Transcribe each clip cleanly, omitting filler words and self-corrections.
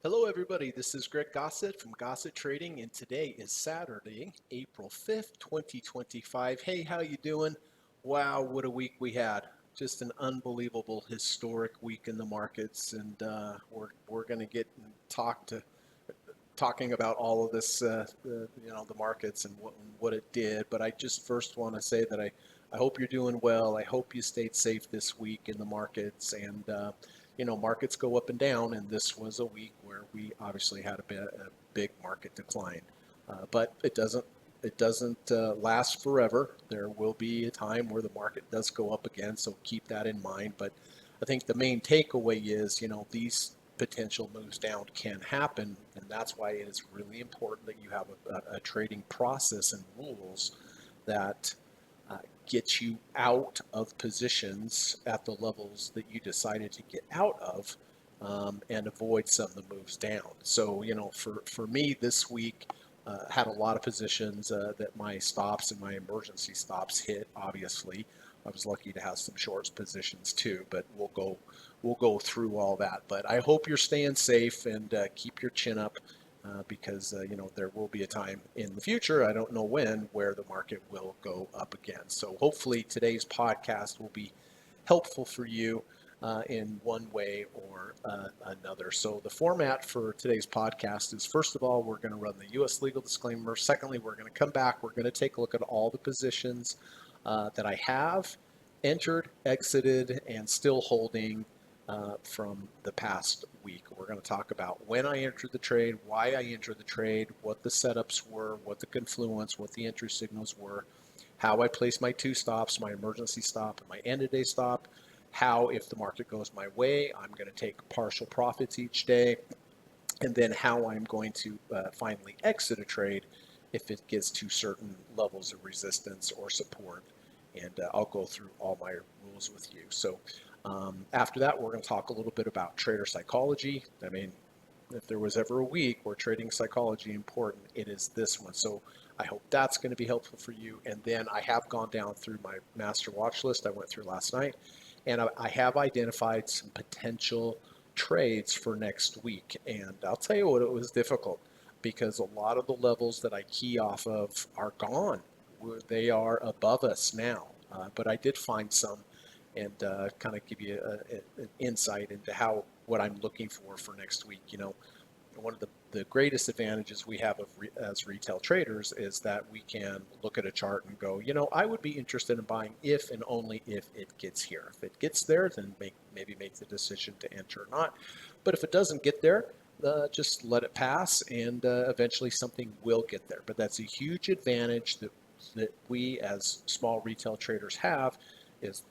Hello everybody, this is Greg Gossett from Gossett Trading and today is Saturday, April 5th, 2025. Hey, how you doing? Wow, what a week we had. Just an unbelievable historic week in the markets and we're going to get talking about all of this the markets and what it did, but I just first want to say that I hope you're doing well. I hope you stayed safe this week in the markets and markets go up and down, and this was a week where we obviously had a big market decline. But it doesn't last forever. There will be a time where the market does go up again, so keep that in mind. But I think the main takeaway is, these potential moves down can happen, and that's why it is really important that you have a trading process and rules that get you out of positions at the levels that you decided to get out of, and avoid some of the moves down. So, for me this week, had a lot of positions that my stops and my emergency stops hit. Obviously, I was lucky to have some shorts positions too, but we'll go through all that. But I hope you're staying safe and keep your chin up, because there will be a time in the future, I don't know when, where the market will go up again. So hopefully today's podcast will be helpful for you in one way or another. So the format for today's podcast is, first of all, we're going to run the U.S. legal disclaimer. Secondly, we're going to come back. We're going to take a look at all the positions that I have entered, exited, and still holding from the past week. We're going to talk about when I entered the trade, why I entered the trade, what the setups were, what the confluence, what the entry signals were, how I placed my two stops, my emergency stop and my end of day stop, how, if the market goes my way, I'm going to take partial profits each day, and then how I'm going to finally exit a trade if it gets to certain levels of resistance or support. And I'll go through all my rules with you. So after that, we're going to talk a little bit about trader psychology. I mean, if there was ever a week where trading psychology important, it is this one. So I hope that's going to be helpful for you. And then I have gone down through my master watch list I went through last night, and I have identified some potential trades for next week. And I'll tell you what, it was difficult because a lot of the levels that I key off of are gone. They are above us now. But I did find some, and kind of give you an insight into what I'm looking for next week. One of the greatest advantages we have as retail traders is that we can look at a chart and go, I would be interested in buying if and only if it gets here. If it gets there, then maybe make the decision to enter or not. But if it doesn't get there, just let it pass, and eventually something will get there. But that's a huge advantage that we as small retail traders have, is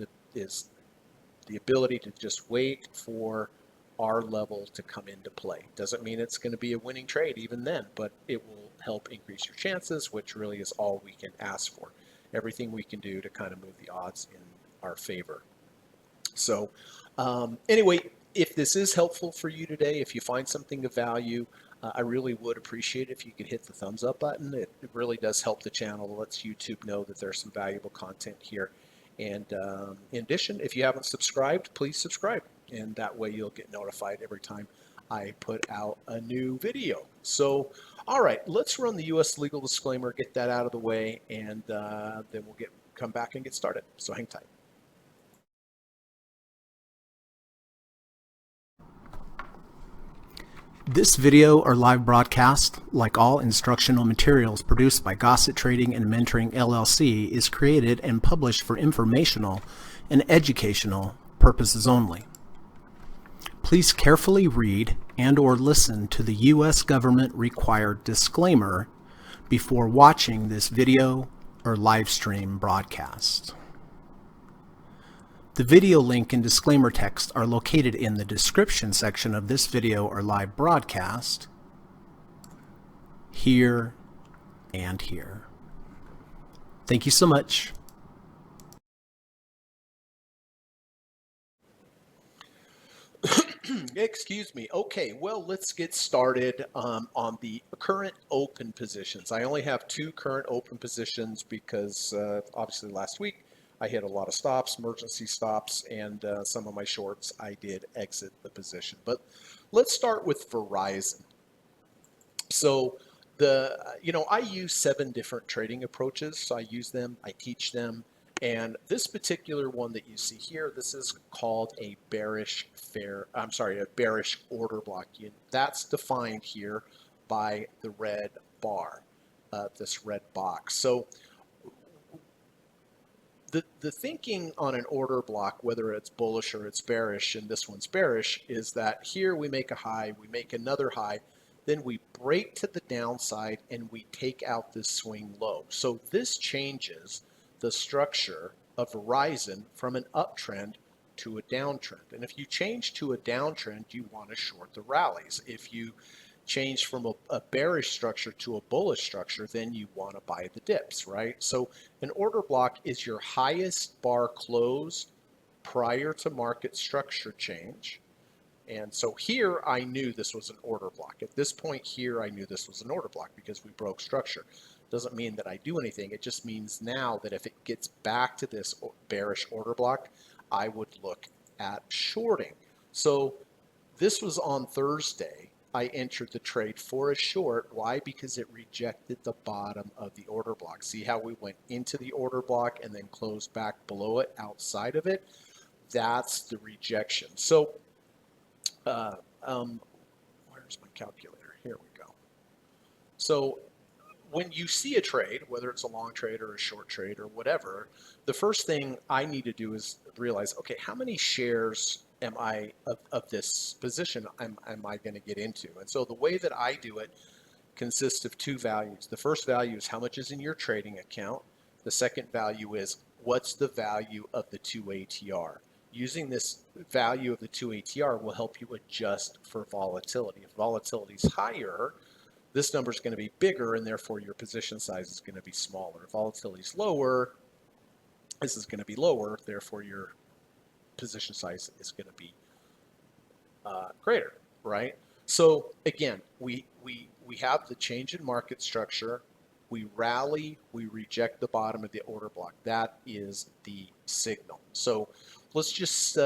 the ability to just wait for our level to come into play. Doesn't mean it's going to be a winning trade even then, but it will help increase your chances, which really is all we can ask for. Everything we can do to kind of move the odds in our favor. So anyway, if this is helpful for you today, if you find something of value, I really would appreciate it if you could hit the thumbs up button. It really does help the channel. It lets YouTube know that there's some valuable content here. And in addition, if you haven't subscribed, please subscribe. And that way you'll get notified every time I put out a new video. So, all right, let's run the U.S. legal disclaimer, get that out of the way, and then we'll come back and get started. So hang tight. This video or live broadcast, like all instructional materials produced by Gossett Trading and Mentoring LLC, is created and published for informational and educational purposes only. Please carefully read and/or listen to the U.S. government required disclaimer before watching this video or live stream broadcast. The video link and disclaimer text are located in the description section of this video or live broadcast, here and here. Thank you so much. Excuse me. Okay, well, let's get started on the current open positions. I only have two current open positions because obviously last week I hit a lot of stops, emergency stops, and some of my shorts, I did exit the position. But let's start with Verizon. So I use 7 different trading approaches. So I use them, I teach them. And this particular one that you see here, this is called a a bearish order block. That's defined here by the red bar, this red box. So the thinking on an order block, whether it's bullish or it's bearish, and this one's bearish, is that here we make a high, we make another high, then we break to the downside and we take out this swing low. So this changes the structure of Verizon from an uptrend to a downtrend. And if you change to a downtrend, you want to short the rallies. If you change from a bearish structure to a bullish structure, then you want to buy the dips, right? So an order block is your highest bar close prior to market structure change. And so here I knew this was an order block. At this point here, I knew this was an order block because we broke structure. Doesn't mean that I do anything. It just means now that if it gets back to this bearish order block, I would look at shorting. So this was on Thursday. I entered the trade for a short. Why? Because it rejected the bottom of the order block. See how we went into the order block and then closed back below it, outside of it? That's the rejection. So where's my calculator? Here we go. So when you see a trade, whether it's a long trade or a short trade or whatever, the first thing I need to do is realize, okay, how many shares am I of this position am I going to get into? And so the way that I do it consists of 2 values. The first value is how much is in your trading account. The second value is what's the value of the 2 ATR. Using this value of the 2 ATR will help you adjust for volatility. If volatility is higher, this number is going to be bigger, and therefore your position size is going to be smaller. If volatility is lower, this is going to be lower, therefore your position size is going to be greater, right? So again, we have the change in market structure. We rally, we reject the bottom of the order block. That is the signal. So let's just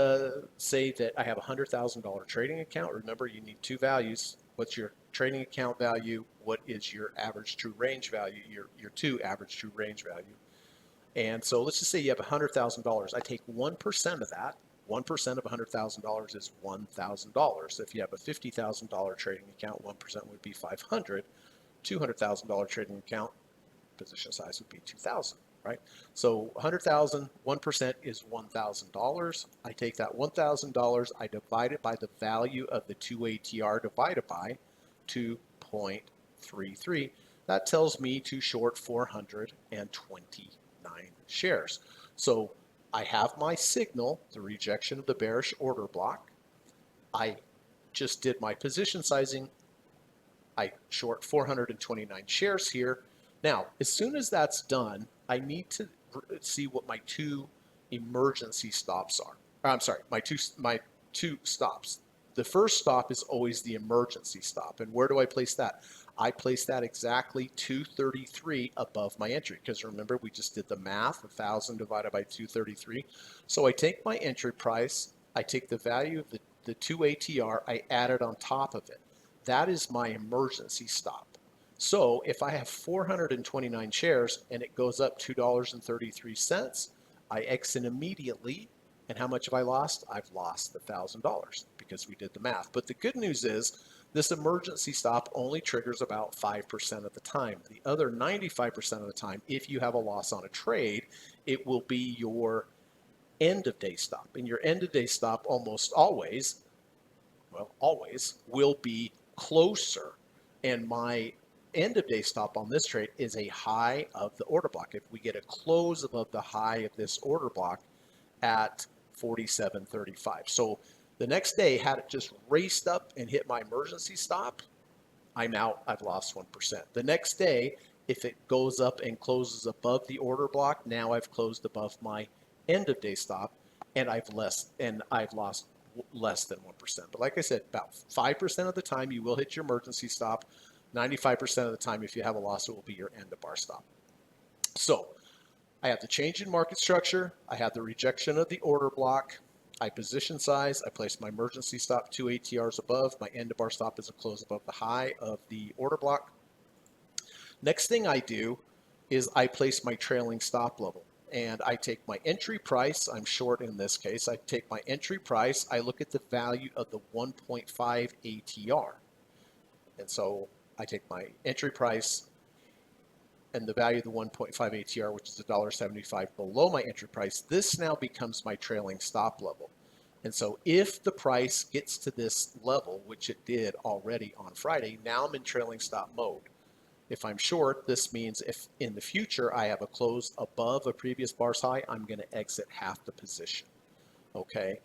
say that I have a $100,000 trading account. Remember, you need 2 values. What's your trading account value? What is your average true range value? Your 2 average true range value. And so let's just say you have $100,000. I take 1% of that. 1% of $100,000 is $1,000. If you have a $50,000 trading account, 1% would be $500. $200,000 trading account, position size would be 2,000, right? So 100,000, 1% is $1,000. I take that $1,000, I divide it by the value of the 2 ATR divided by 2.33. That tells me to short 429 shares. So I have my signal, the rejection of the bearish order block. I just did my position sizing. I short 429 shares here. Now, as soon as that's done, I need to see what my 2 emergency stops are. I'm sorry, my two stops. The first stop is always the emergency stop. And where do I place that? I place that exactly 233 above my entry, because remember, we just did the math, 1,000 divided by 233. So I take my entry price, I take the value of the 2 ATR, I add it on top of it. That is my emergency stop. So if I have 429 shares and it goes up $2.33, I exit immediately. And how much have I lost? I've lost $1,000 because we did the math. But the good news is this emergency stop only triggers about 5% of the time. The other 95% of the time, if you have a loss on a trade, it will be your end of day stop. And your end of day stop almost always, will be closer. And my end of day stop on this trade is a high of the order block. If we get a close above the high of this order block at 47.35. So the next day, had it just raced up and hit my emergency stop, I'm out. I've lost 1%. The next day, if it goes up and closes above the order block, now I've closed above my end of day stop, and I've lost less than 1%. But like I said, about 5% of the time you will hit your emergency stop. 95% of the time, if you have a loss, it will be your end of bar stop. So I have the change in market structure. I have the rejection of the order block. I position size. I place my emergency stop 2 ATRs above. My end of bar stop is a close above the high of the order block. Next thing I do is I place my trailing stop level. And I take my entry price, I'm short in this case, I take my entry price, I look at the value of the 1.5 ATR. And so I take my entry price and the value of the 1.5 ATR, which is $1.75 below my entry price. This now becomes my trailing stop level. And so if the price gets to this level, which it did already on Friday, now I'm in trailing stop mode. If I'm short, this means if in the future I have a close above a previous bar's high, I'm going to exit half the position. Okay.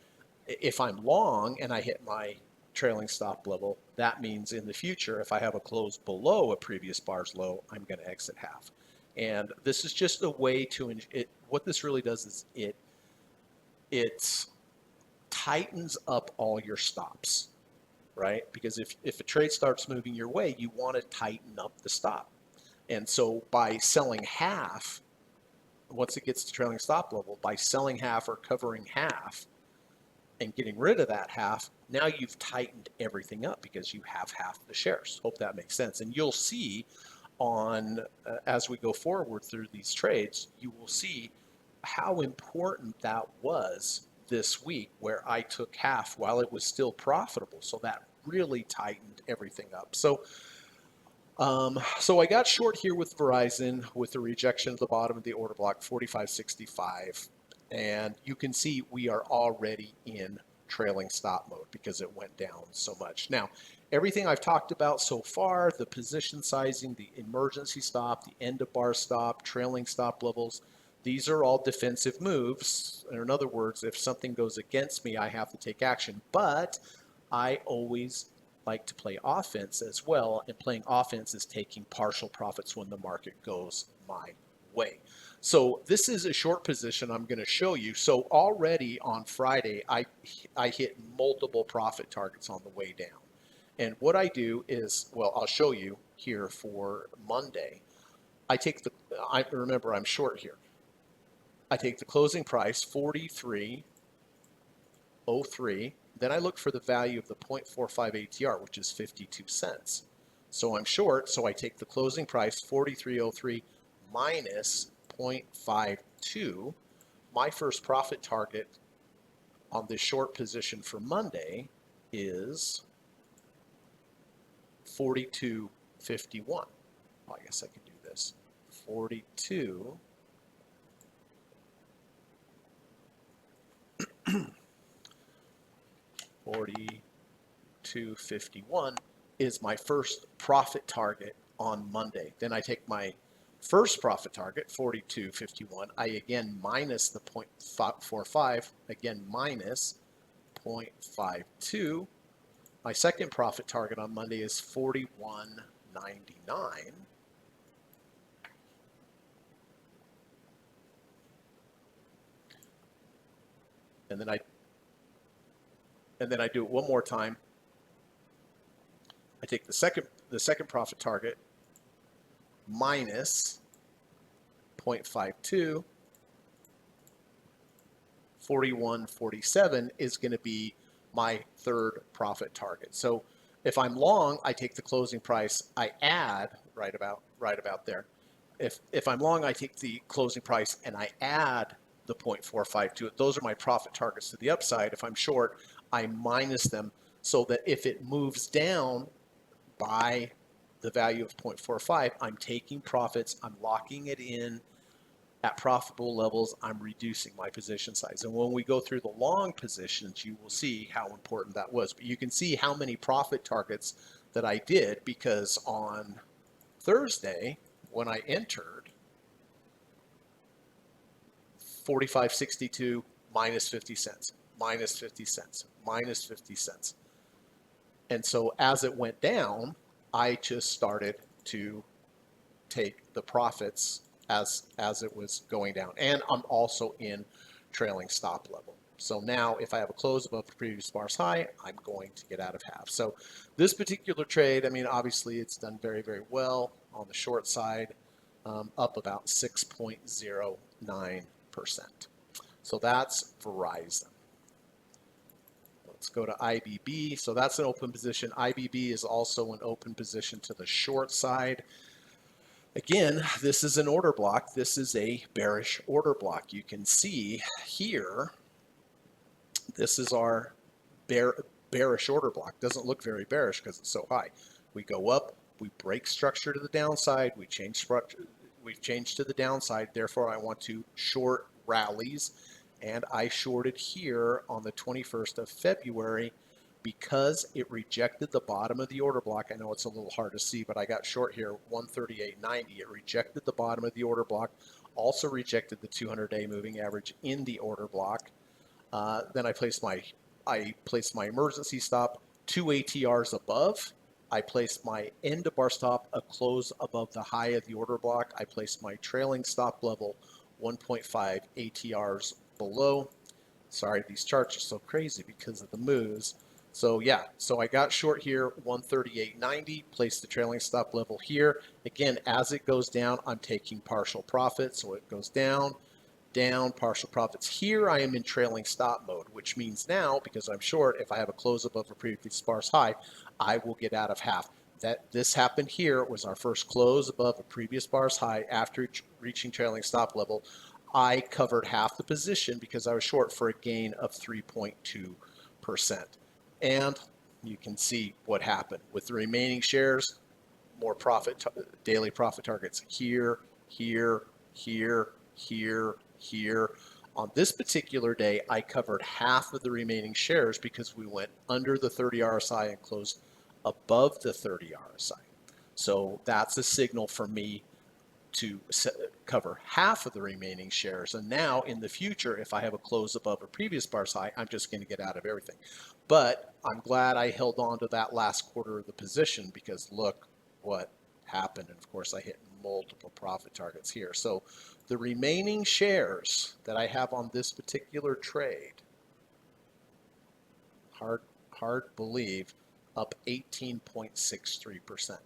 If I'm long and I hit my trailing stop level, that means in the future, if I have a close below a previous bar's low, I'm going to exit half. And this is just a way to, what this really does is it tightens up all your stops. Right? Because if a trade starts moving your way, you want to tighten up the stop. And so by selling half, once it gets to trailing stop level, by selling half or covering half and getting rid of that half, now you've tightened everything up because you have half the shares. Hope that makes sense. And you'll see on, as we go forward through these trades, you will see how important that was this week where I took half while it was still profitable. So that really tightened everything up. So I got short here with Verizon with the rejection of the bottom of the order block 45.65, and you can see we are already in trailing stop mode because it went down so much. Now, everything I've talked about so far, the position sizing, the emergency stop, the end of bar stop, trailing stop levels, these are all defensive moves. Or in other words, if something goes against me, I have to take action. But I always like to play offense as well, and playing offense is taking partial profits when the market goes my way. So this is a short position I'm going to show you. So already on Friday, I hit multiple profit targets on the way down. And what I do is, well, I'll show you here for Monday. Remember I'm short here. I take the closing price, 43.03. Then I look for the value of the 0.45 ATR, which is 52 cents. So I'm short, so I take the closing price, 43.03 minus 0.52. My first profit target on this short position for Monday is 42.51. Well, I guess I could do this. 42. 42.51 is my first profit target on Monday. Then I take my first profit target, 42.51. I again minus the 0.45, again minus 0.52. My second profit target on Monday is 41.99. And then I do it one more time. I take the second profit target minus 0.52. 41.47 is going to be my third profit target. So if I'm long, I take the closing price, I add right about there. If I'm long, I take the closing price and I add the 0.45 to it. Those are my profit targets to the upside. If I'm short, I minus them so that if it moves down by the value of 0.45, I'm taking profits, I'm locking it in at profitable levels, I'm reducing my position size. And when we go through the long positions, you will see how important that was. But you can see how many profit targets that I did, because on Thursday, when I entered, 45.62 minus 50 cents, minus 50 cents, minus 50 cents. And so as it went down, I just started to take the profits as it was going down. And I'm also in trailing stop level. So now if I have a close above the previous bar's high, I'm going to get out of half. So this particular trade, I mean, obviously it's done very, very well on the short side. up about 6.09%. So that's Verizon. Let's go to IBB. So that's an open position. IBB is also an open position to the short side. Again, this is an order block. This is a bearish order block. You can see here, this is our bearish order block. Doesn't look very bearish because it's so high. We go up, we break structure to the downside, we change structure, we've changed to the downside. Therefore, I want to short rallies, and I shorted here on the 21st of February because it rejected the bottom of the order block. I know it's a little hard to see, but I got short here, 138.90. It rejected the bottom of the order block, also rejected the 200-day moving average in the order block. Then I placed my emergency stop 2 ATRs above. I placed my end of bar stop a close above the high of the order block. I placed my trailing stop level 1.5 ATRs below. Sorry, these charts are so crazy because of the moves. So yeah, so I got short here, 138.90, placed the trailing stop level here. Again, as it goes down, I'm taking partial profit. So it goes down, down, partial profits. Here I am in trailing stop mode, which means now, because I'm short, if I have a close above a previous sparse high, I will get out of half. This happened here. It was our first close above a previous sparse high after reaching trailing stop level. I covered half the position because I was short for a gain of 3.2%. And you can see what happened with the remaining shares, more daily profit targets here, here, here, here, here. On this particular day, I covered half of the remaining shares because we went under the 30 RSI and closed above the 30 RSI. So that's a signal for me to cover half of the remaining shares. And now in the future, if I have a close above a previous sparse high, I'm just going to get out of everything. But I'm glad I held on to that last quarter of the position because look what happened. And of course, I hit multiple profit targets here. So the remaining shares that I have on this particular trade, hard to believe, up 18.63%.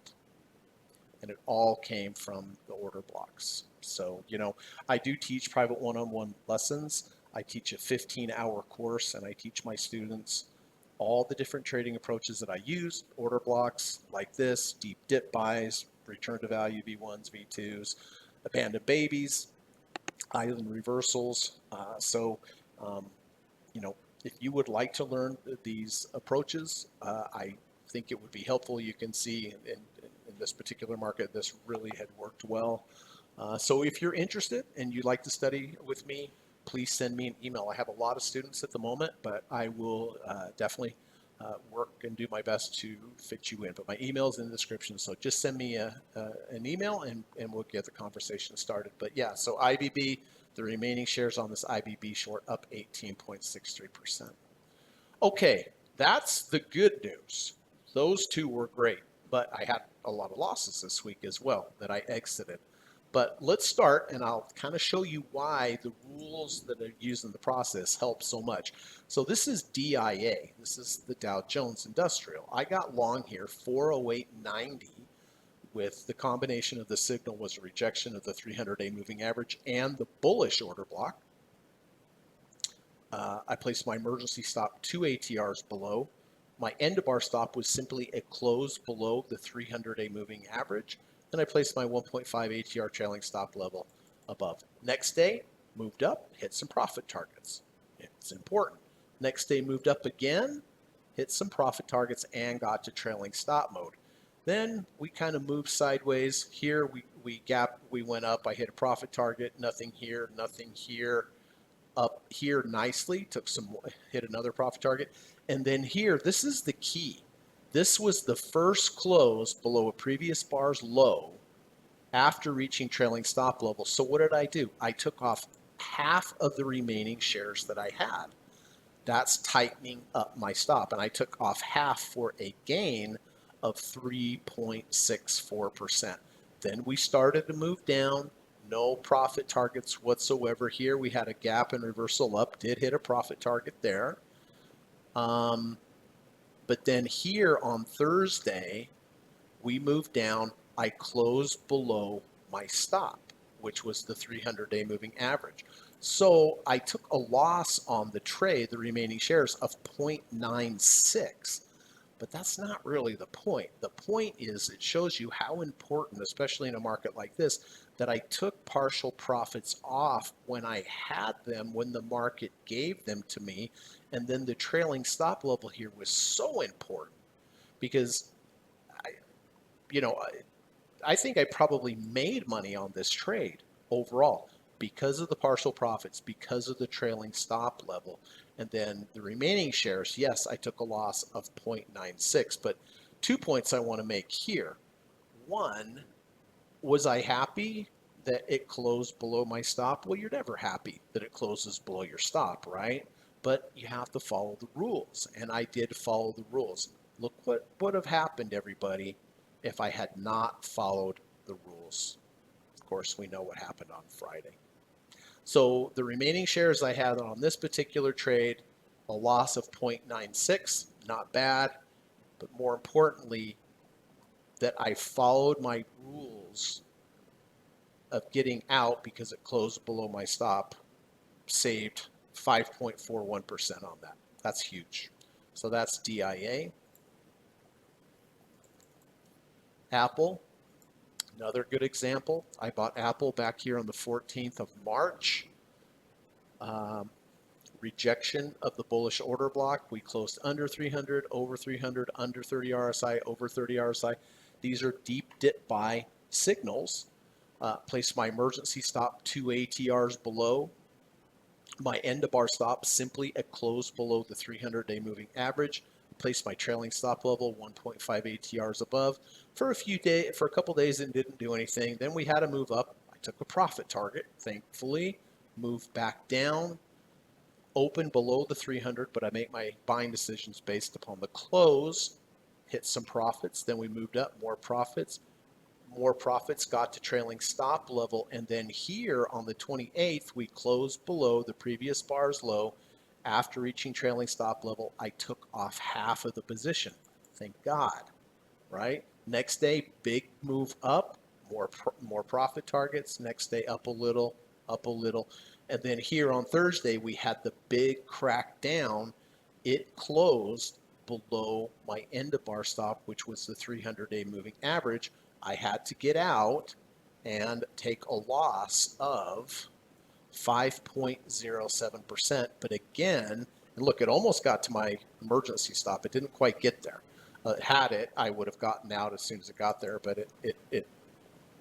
And it all came from the order blocks. So, you know, I do teach private one-on-one lessons. I teach a 15-hour course, and I teach my students all the different trading approaches that I use, order blocks like this, deep dip buys, return to value V1s, V2s, abandoned babies, island reversals. You know, if you would like to learn these approaches, I think it would be helpful. You can see in this particular market, this really had worked well. So if you're interested and you'd like to study with me, please send me an email. I have a lot of students at the moment, but I will definitely work and do my best to fit you in. But my email is in the description, so just send me an email and we'll get the conversation started. But yeah, so IBB, the remaining shares on this IBB short up 18.63%. Okay, that's the good news. Those two were great, but I had a lot of losses this week as well that I exited. But let's start, and I'll kind of show you why the rules that are used in the process help so much. So this is DIA. This is the Dow Jones Industrial. I got long here, 408.90, with the combination of the signal was a rejection of the 300-day moving average and the bullish order block. I placed my emergency stop 2 ATRs below. My end of bar stop was simply a close below the 300-day moving average. Then I placed my 1.5 ATR trailing stop level above. Next day, moved up, hit some profit targets. It's important. Next day, moved up again, hit some profit targets, and got to trailing stop mode. Then we kind of moved sideways. Here we went up. I hit a profit target. Nothing here, nothing here. Up here nicely, hit another profit target. And then here, this is the key. This was the first close below a previous bar's low after reaching trailing stop level. So what did I do? I took off half of the remaining shares that I had. That's tightening up my stop. And I took off half for a gain of 3.64%. Then we started to move down. No profit targets whatsoever here. We had a gap and reversal up, did hit a profit target there. But then here on Thursday, we moved down. I closed below my stop, which was the 300-day moving average. So I took a loss on the trade, the remaining shares, of 0.96. But that's not really the point. The point is it shows you how important, especially in a market like this, that I took partial profits off when I had them, when the market gave them to me. And then the trailing stop level here was so important because I, you know, I think I probably made money on this trade overall because of the partial profits, because of the trailing stop level. And then the remaining shares, yes, I took a loss of 0.96, but 2 points I want to make here. One, was I happy that it closed below my stop? Well, you're never happy that it closes below your stop, right? But you have to follow the rules, and I did follow the rules. Look what would have happened, everybody, if I had not followed the rules. Of course, we know what happened on Friday. So the remaining shares I had on this particular trade, a loss of 0.96, not bad, but more importantly, that I followed my rules of getting out because it closed below my stop, saved 5.41% on that. That's huge. So that's DIA. Apple, another good example. I bought Apple back here on the 14th of March. Rejection of the bullish order block. We closed under 300, over 300, under 30 RSI, over 30 RSI. These are deep dip buy signals. Place my emergency stop 2 ATRs below. My end of bar stop simply at close below the 300-day moving average. Place my trailing stop level 1.5 ATRs above. For a couple days, it didn't do anything. Then we had a move up. I took a profit target, thankfully. Moved back down. Open below the 300, but I make my buying decisions based upon the close. Hit some profits. Then we moved up. More profits, got to trailing stop level, and then here on the 28th we closed below the previous bar's low. After reaching trailing stop level, I took off half of the position. Thank God, right? Next day, big move up, more profit targets. Next day, up a little, and then here on Thursday we had the big crack down. It closed below my end of bar stop, which was the 300-day moving average. I had to get out and take a loss of 5.07%. But again, and look, it almost got to my emergency stop. It didn't quite get there. Had it, I would have gotten out as soon as it got there, but it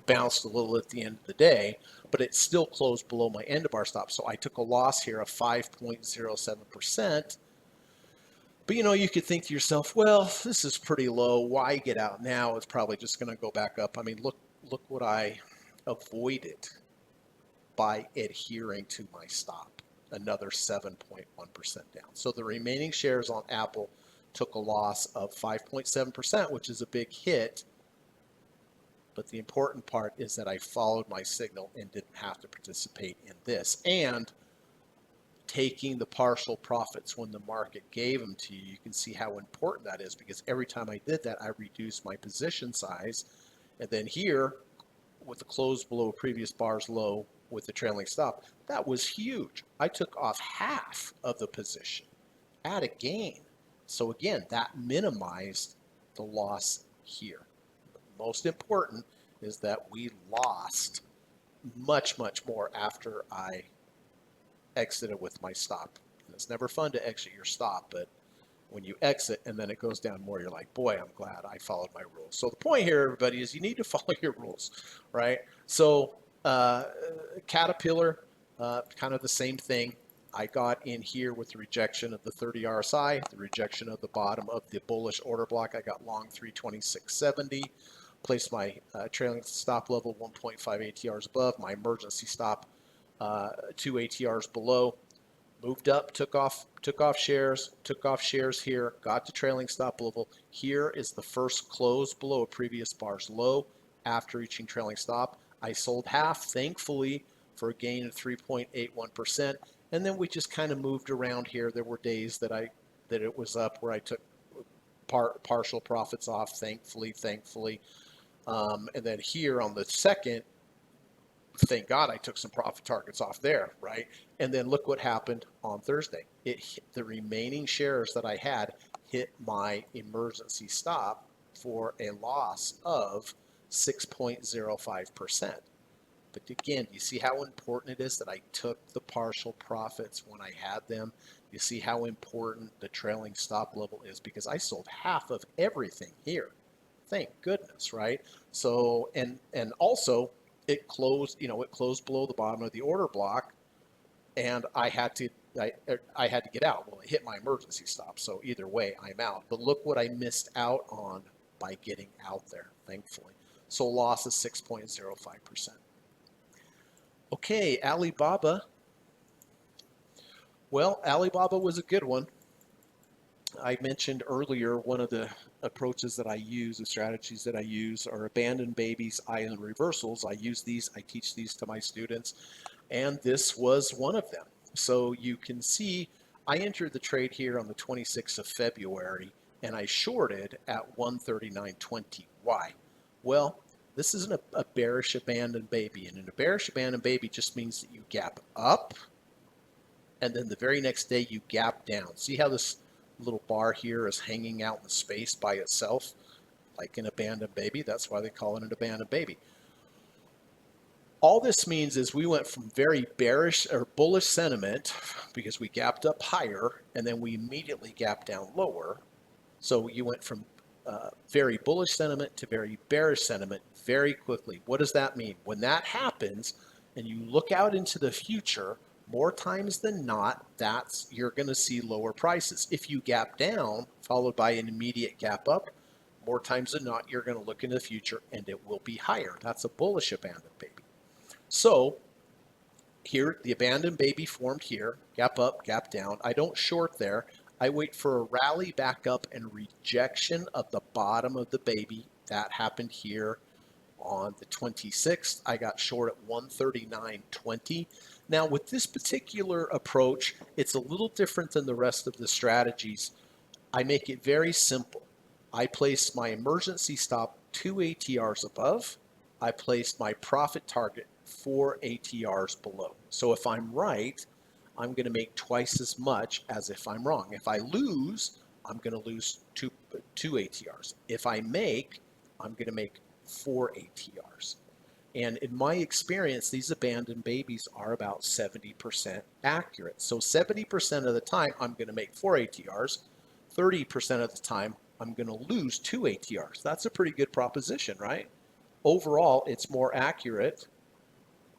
bounced a little at the end of the day, but it still closed below my end of bar stop. So I took a loss here of 5.07%. But you could think to yourself, well, this is pretty low. Why get out now? It's probably just going to go back up. I mean, look what I avoided by adhering to my stop. Another 7.1% down. So the remaining shares on Apple took a loss of 5.7%, which is a big hit. But the important part is that I followed my signal and didn't have to participate in this. And taking the partial profits when the market gave them to you, you can see how important that is, because every time I did that, I reduced my position size. And then here, with the close below previous bar's low with the trailing stop, that was huge. I took off half of the position at a gain. So again, that minimized the loss here. But most important is that we lost much, much more after I exited with my stop. And it's never fun to exit your stop, but when you exit and then it goes down more, you're like, boy, I'm glad I followed my rules. So the point here, everybody, is you need to follow your rules, right? So Caterpillar, kind of the same thing. I got in here with the rejection of the 30 RSI, the rejection of the bottom of the bullish order block. I got long 326.70. Placed my trailing stop level 1.5 ATRs above, my emergency stop 2 ATRs below. Moved up, took off shares here, got to trailing stop level. Here is the first close below a previous bar's low after reaching trailing stop. I sold half, thankfully, for a gain of 3.81%. And then we just kind of moved around here. There were days that it was up where I took partial profits off, thankfully. And then here on the second, thank God I took some profit targets off there, right? And then look what happened on Thursday. The remaining shares that I had hit my emergency stop for a loss of 6.05%. But again, you see how important it is that I took the partial profits when I had them? You see how important the trailing stop level is, because I sold half of everything here. Thank goodness, right? So, and also it closed, it closed below the bottom of the order block, and I had to get out. Well, it hit my emergency stop, so either way, I'm out. But look what I missed out on by getting out there, thankfully. So loss is 6.05%. Okay, Alibaba. Well, Alibaba was a good one. I mentioned earlier one of the approaches that I use, the strategies that I use, are abandoned babies, island reversals. I use these, I teach these to my students, and this was one of them. So you can see I entered the trade here on the 26th of February, and I shorted at 139.20. Why? Well, this isn't a bearish abandoned baby, and a bearish abandoned baby just means that you gap up, and then the very next day you gap down. See how this little bar here is hanging out in space by itself, like an abandoned baby? That's why they call it an abandoned baby. All this means is we went from very bearish or bullish sentiment because we gapped up higher, and then we immediately gapped down lower. So you went from very bullish sentiment to very bearish sentiment very quickly. What does that mean? When that happens and you look out into the future, more times than not, you're going to see lower prices. If you gap down followed by an immediate gap up, more times than not, you're going to look into the future and it will be higher. That's a bullish abandoned baby. So here, the abandoned baby formed here, gap up, gap down. I don't short there. I wait for a rally back up and rejection of the bottom of the baby. That happened here on the 26th. I got short at 139.20. Now with this particular approach, it's a little different than the rest of the strategies. I make it very simple. I place my emergency stop 2 ATRs above. I place my profit target 4 ATRs below. So if I'm right, I'm going to make twice as much as if I'm wrong. If I lose, I'm going to lose two ATRs. If I make, I'm going to make 4 ATRs. And in my experience, these abandoned babies are about 70% accurate. So 70% of the time, I'm going to make 4 ATRs. 30% of the time, I'm going to lose 2 ATRs. That's a pretty good proposition, right? Overall, it's more accurate,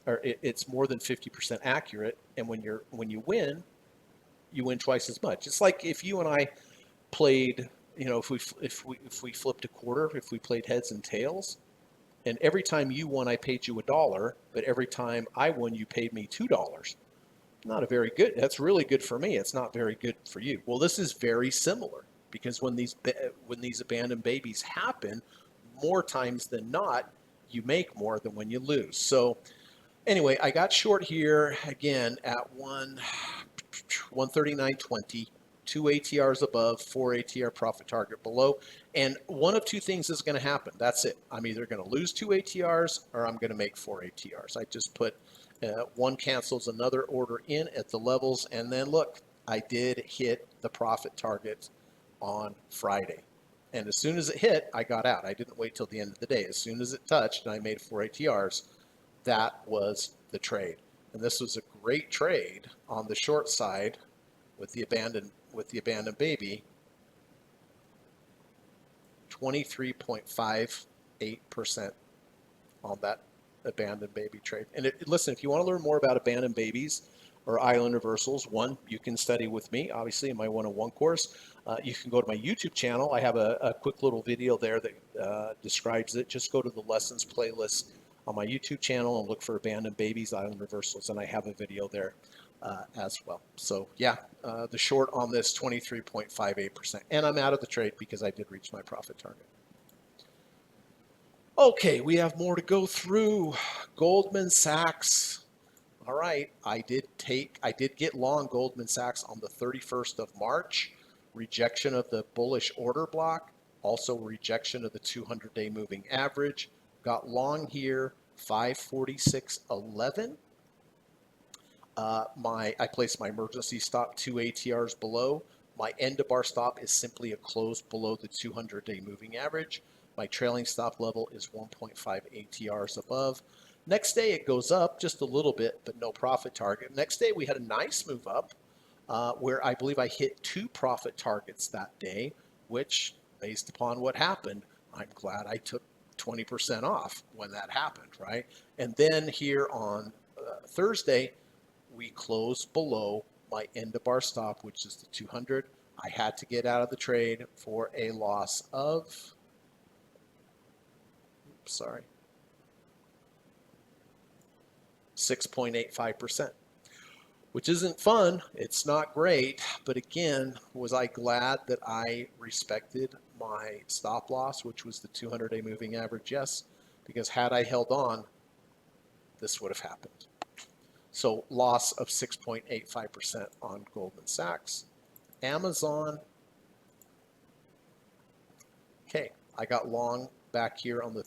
or it's more than 50% accurate. And when you win twice as much. It's like if you and I played, if we flipped a quarter, if we played heads and tails, and every time you won, I paid you $1, but every time I won, you paid me $2. Not a very good. That's really good for me. It's not very good for you. Well, this is very similar, because when these abandoned babies happen, more times than not, you make more than when you lose. So anyway, I got short here again at 139.20. 2 ATRs above, 4 ATR profit target below. And one of two things is going to happen. That's it. I'm either going to lose 2 ATRs or I'm going to make 4 ATRs. I just put one cancels another order in at the levels. And then look, I did hit the profit target on Friday. And as soon as it hit, I got out. I didn't wait till the end of the day. As soon as it touched and I made 4 ATRs, that was the trade. And this was a great trade on the short side with the abandoned baby. 23.58% on that abandoned baby trade. And listen, if you want to learn more about abandoned babies or island reversals, one, you can study with me, obviously, in my one-on-one course. You can go to my YouTube channel. I have a quick little video there that describes it. Just go to the lessons playlist on my YouTube channel and look for abandoned babies, island reversals, and I have a video there as well. So yeah, the short on this 23.58%, and I'm out of the trade because I did reach my profit target. Okay, we have more to go through. Goldman Sachs. All right, I did get long Goldman Sachs on the 31st of March. Rejection of the bullish order block, also rejection of the 200-day moving average. Got long here, 546.11. I place my emergency stop 2 ATRs below. My end of bar stop is simply a close below the 200-day moving average. My trailing stop level is 1.5 ATRs above. Next day it goes up just a little bit, but no profit target. Next day we had a nice move up where I believe I hit 2 profit targets that day, which, based upon what happened, I'm glad I took 20% off when that happened, right? And then here on Thursday, we closed below my end of bar stop, which is the 200. I had to get out of the trade for a loss of, 6.85%, which isn't fun. It's not great. But again, was I glad that I respected my stop loss, which was the 200-day moving average? Yes, because had I held on, this would have happened. So loss of 6.85% on Goldman Sachs. Amazon. Okay, I got long back here on the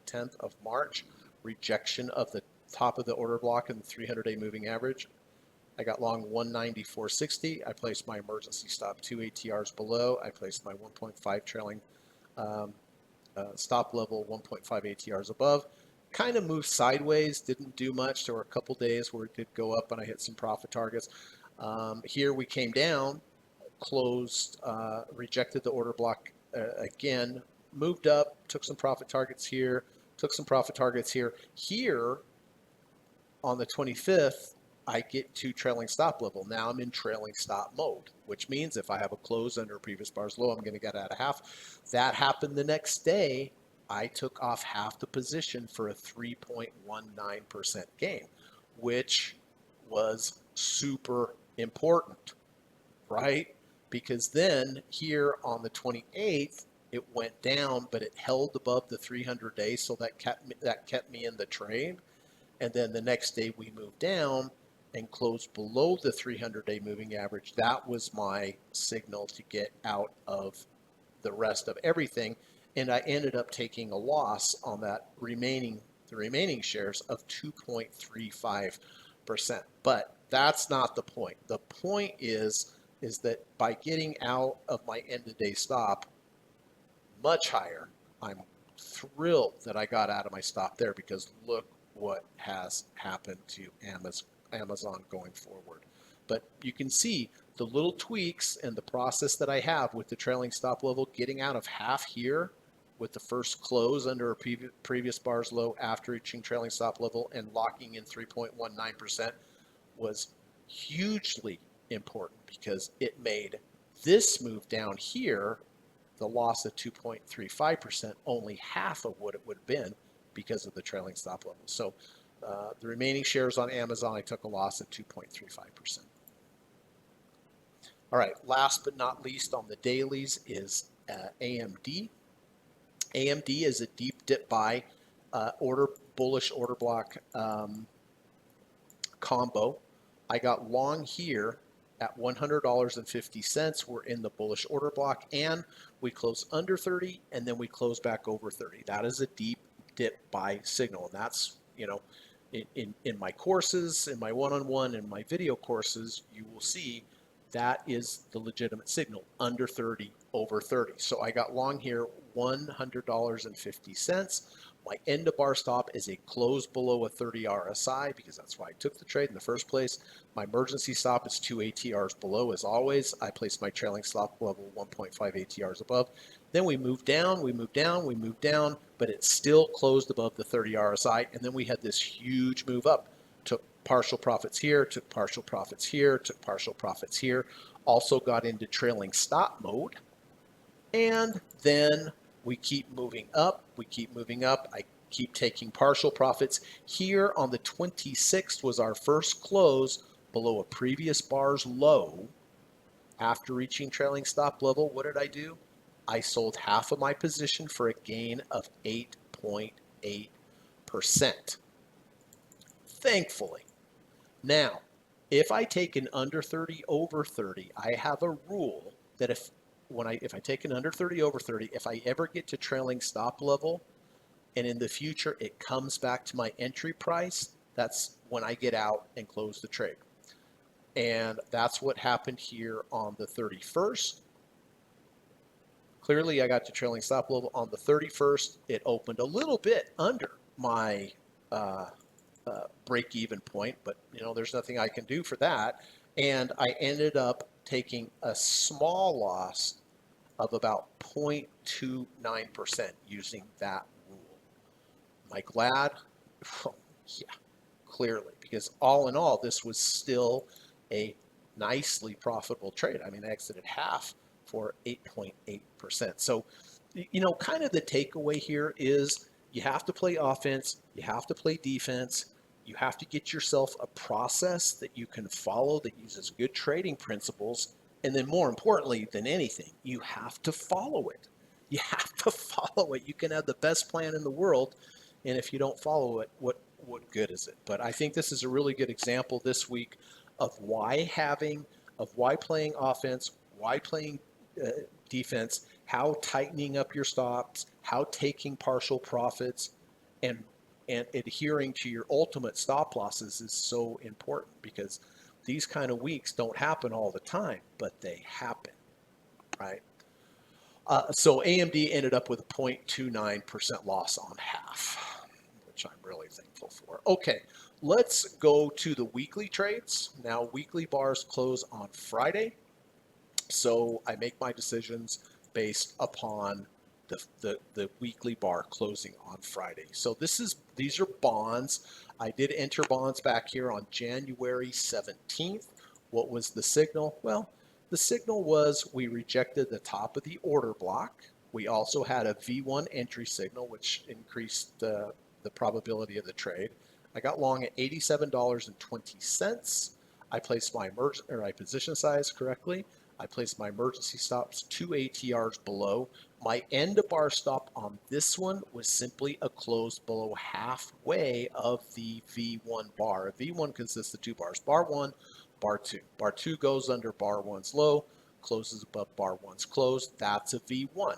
10th of March. Rejection of the top of the order block and the 300-day moving average. I got long 194.60. I placed my emergency stop 2 ATRs below. I placed my 1.5 trailing stop level 1.5 ATRs above. Kind of moved sideways, didn't do much. There were a couple days where it did go up and I hit some profit targets. Here we came down, closed, rejected the order block again, moved up, took some profit targets here, took some profit targets here. Here on the 25th, I get to trailing stop level. Now I'm in trailing stop mode, which means if I have a close under a previous bar's low, I'm going to get out of half. That happened the next day. I took off half the position for a 3.19% gain, which was super important, right? Because then here on the 28th, it went down, but it held above the 300 days, so that kept me in the trade. And then the next day we moved down and closed below the 300-day moving average. That was my signal to get out of the rest of everything. And I ended up taking a loss on the remaining shares of 2.35%. But that's not the point. The point is that by getting out of my end of day stop much higher, I'm thrilled that I got out of my stop there, because look what has happened to Amazon going forward. But you can see the little tweaks and the process that I have with the trailing stop level, getting out of half here with the first close under a previous bar's low after reaching trailing stop level and locking in 3.19% was hugely important, because it made this move down here, the loss of 2.35%, only half of what it would have been because of the trailing stop level. So the remaining shares on Amazon, I took a loss of 2.35%. All right, last but not least on the dailies is AMD. AMD is a deep dip buy, bullish order block combo. I got long here at $100.50. We're in the bullish order block, and we close under 30, and then we close back over 30. That is a deep dip buy signal, and that's, you know, in my courses, in my one-on-one, and my video courses, you will see that is the legitimate signal, under 30, over 30. So I got long here, $100.50. My end of bar stop is a close below a 30 RSI, because that's why I took the trade in the first place. My emergency stop is 2 ATRs below, as always. I placed my trailing stop level 1.5 ATRs above. Then we moved down, we moved down, we moved down, but it still closed above the 30 RSI. And then we had this huge move up. Took partial profits here, took partial profits here, took partial profits here. Also got into trailing stop mode. And then we keep moving up, we keep moving up. I keep taking partial profits. Here on the 26th was our first close below a previous bar's low. After reaching trailing stop level, what did I do? I sold half of my position for a gain of 8.8%. Thankfully. Now, if I take an under 30 over 30, I have a rule that if I take an under 30 over 30, if I ever get to trailing stop level, and in the future it comes back to my entry price, that's when I get out and close the trade. And that's what happened here on the 31st. Clearly, I got to trailing stop level on the 31st. It opened a little bit under my break-even point, but there's nothing I can do for that. And I ended up taking a small loss of about 0.29% using that rule. Am I glad? Oh, yeah, clearly, because all in all, this was still a nicely profitable trade. I mean, I exited half for 8.8%. So, kind of the takeaway here is you have to play offense, you have to play defense, you have to get yourself a process that you can follow that uses good trading principles. And then, more importantly than anything, you have to follow it. You have to follow it. You can have the best plan in the world, and if you don't follow it, what good is it? But I think this is a really good example this week of why playing offense, why playing defense, how tightening up your stops, how taking partial profits, and adhering to your ultimate stop losses is so important, because these kind of weeks don't happen all the time, but they happen, right? So AMD ended up with a 0.29% loss on half, which I'm really thankful for. Okay, let's go to the weekly trades. Now, weekly bars close on Friday, so I make my decisions based upon the weekly bar closing on Friday. So these are bonds. I did enter bonds back here on January 17th. What was the signal? Well, the signal was we rejected the top of the order block. We also had a V1 entry signal, which increased the probability of the trade. I got long at $87.20. I placed my position size correctly. I placed my emergency stops 2 ATRs below. My end of bar stop on this one was simply a close below halfway of the V1 bar. A V1 consists of two bars, bar 1, bar 2. Bar 2 goes under bar 1's low, closes above bar 1's close. That's a V1.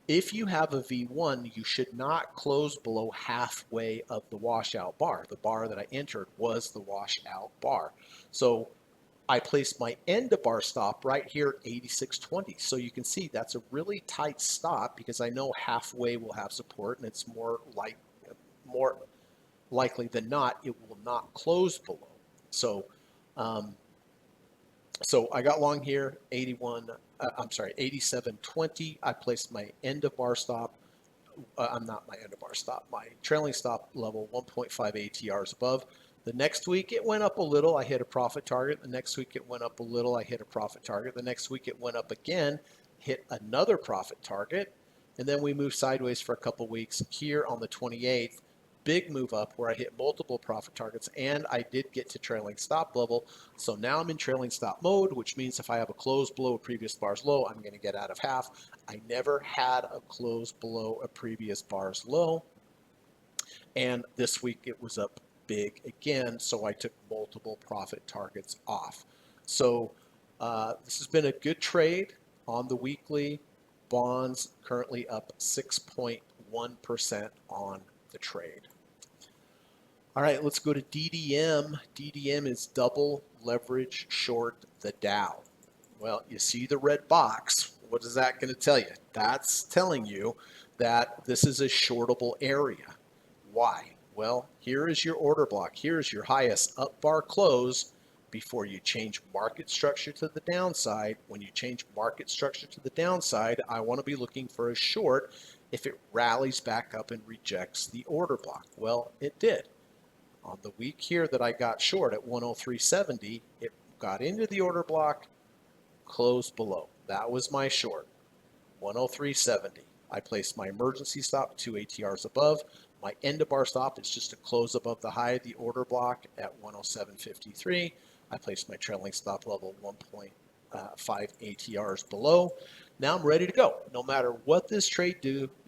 If you have a V1, you should not close below halfway of the washout bar. The bar that I entered was the washout bar. So I placed my end of bar stop right here at 86.20. So you can see that's a really tight stop, because I know halfway will have support, and it's more likely than not it will not close below. So so I got long here, 87.20. I placed my end of bar stop. I'm not my end of bar stop, my trailing stop level 1.5 ATRs above. The next week it went up a little, I hit a profit target. The next week it went up a little, I hit a profit target. The next week it went up again, hit another profit target. And then we moved sideways for a couple weeks. Here on the 28th, big move up where I hit multiple profit targets, and I did get to trailing stop level. So now I'm in trailing stop mode, which means if I have a close below a previous bar's low, I'm going to get out of half. I never had a close below a previous bar's low. And this week it was up big again, so I took multiple profit targets off. So this has been a good trade on the weekly. Bonds currently up 6.1% on the trade. All right, let's go to DDM. DDM is double leverage short the Dow. Well, you see the red box. What is that going to tell you? That's telling you that this is a shortable area. Why? Well, here is your order block. Here is your highest up bar close before you change market structure to the downside. When you change market structure to the downside, I want to be looking for a short if it rallies back up and rejects the order block. Well, it did. On the week here that I got short at 103.70, it got into the order block, closed below. That was my short, 103.70. I placed my emergency stop 2 ATRs above. My end of bar stop is just to close above the high of the order block at 107.53. I placed my trailing stop level 1.5 ATRs below. Now I'm ready to go. No matter what this trade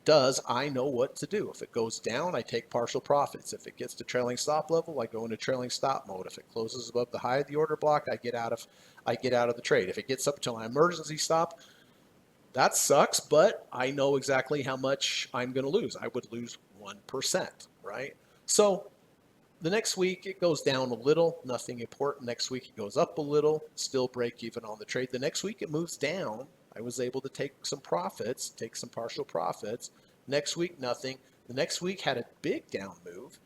does, I know what to do. If it goes down, I take partial profits. If it gets to trailing stop level, I go into trailing stop mode. If it closes above the high of the order block, I get out of the trade. If it gets up to my emergency stop, that sucks, but I know exactly how much I'm going to lose. I would lose 1%, right? So the next week it goes down a little, nothing important. Next week it goes up a little, still break even on the trade. The next week it moves down. I was able to take some profits, take some partial profits. Next week, nothing. The next week had a big down move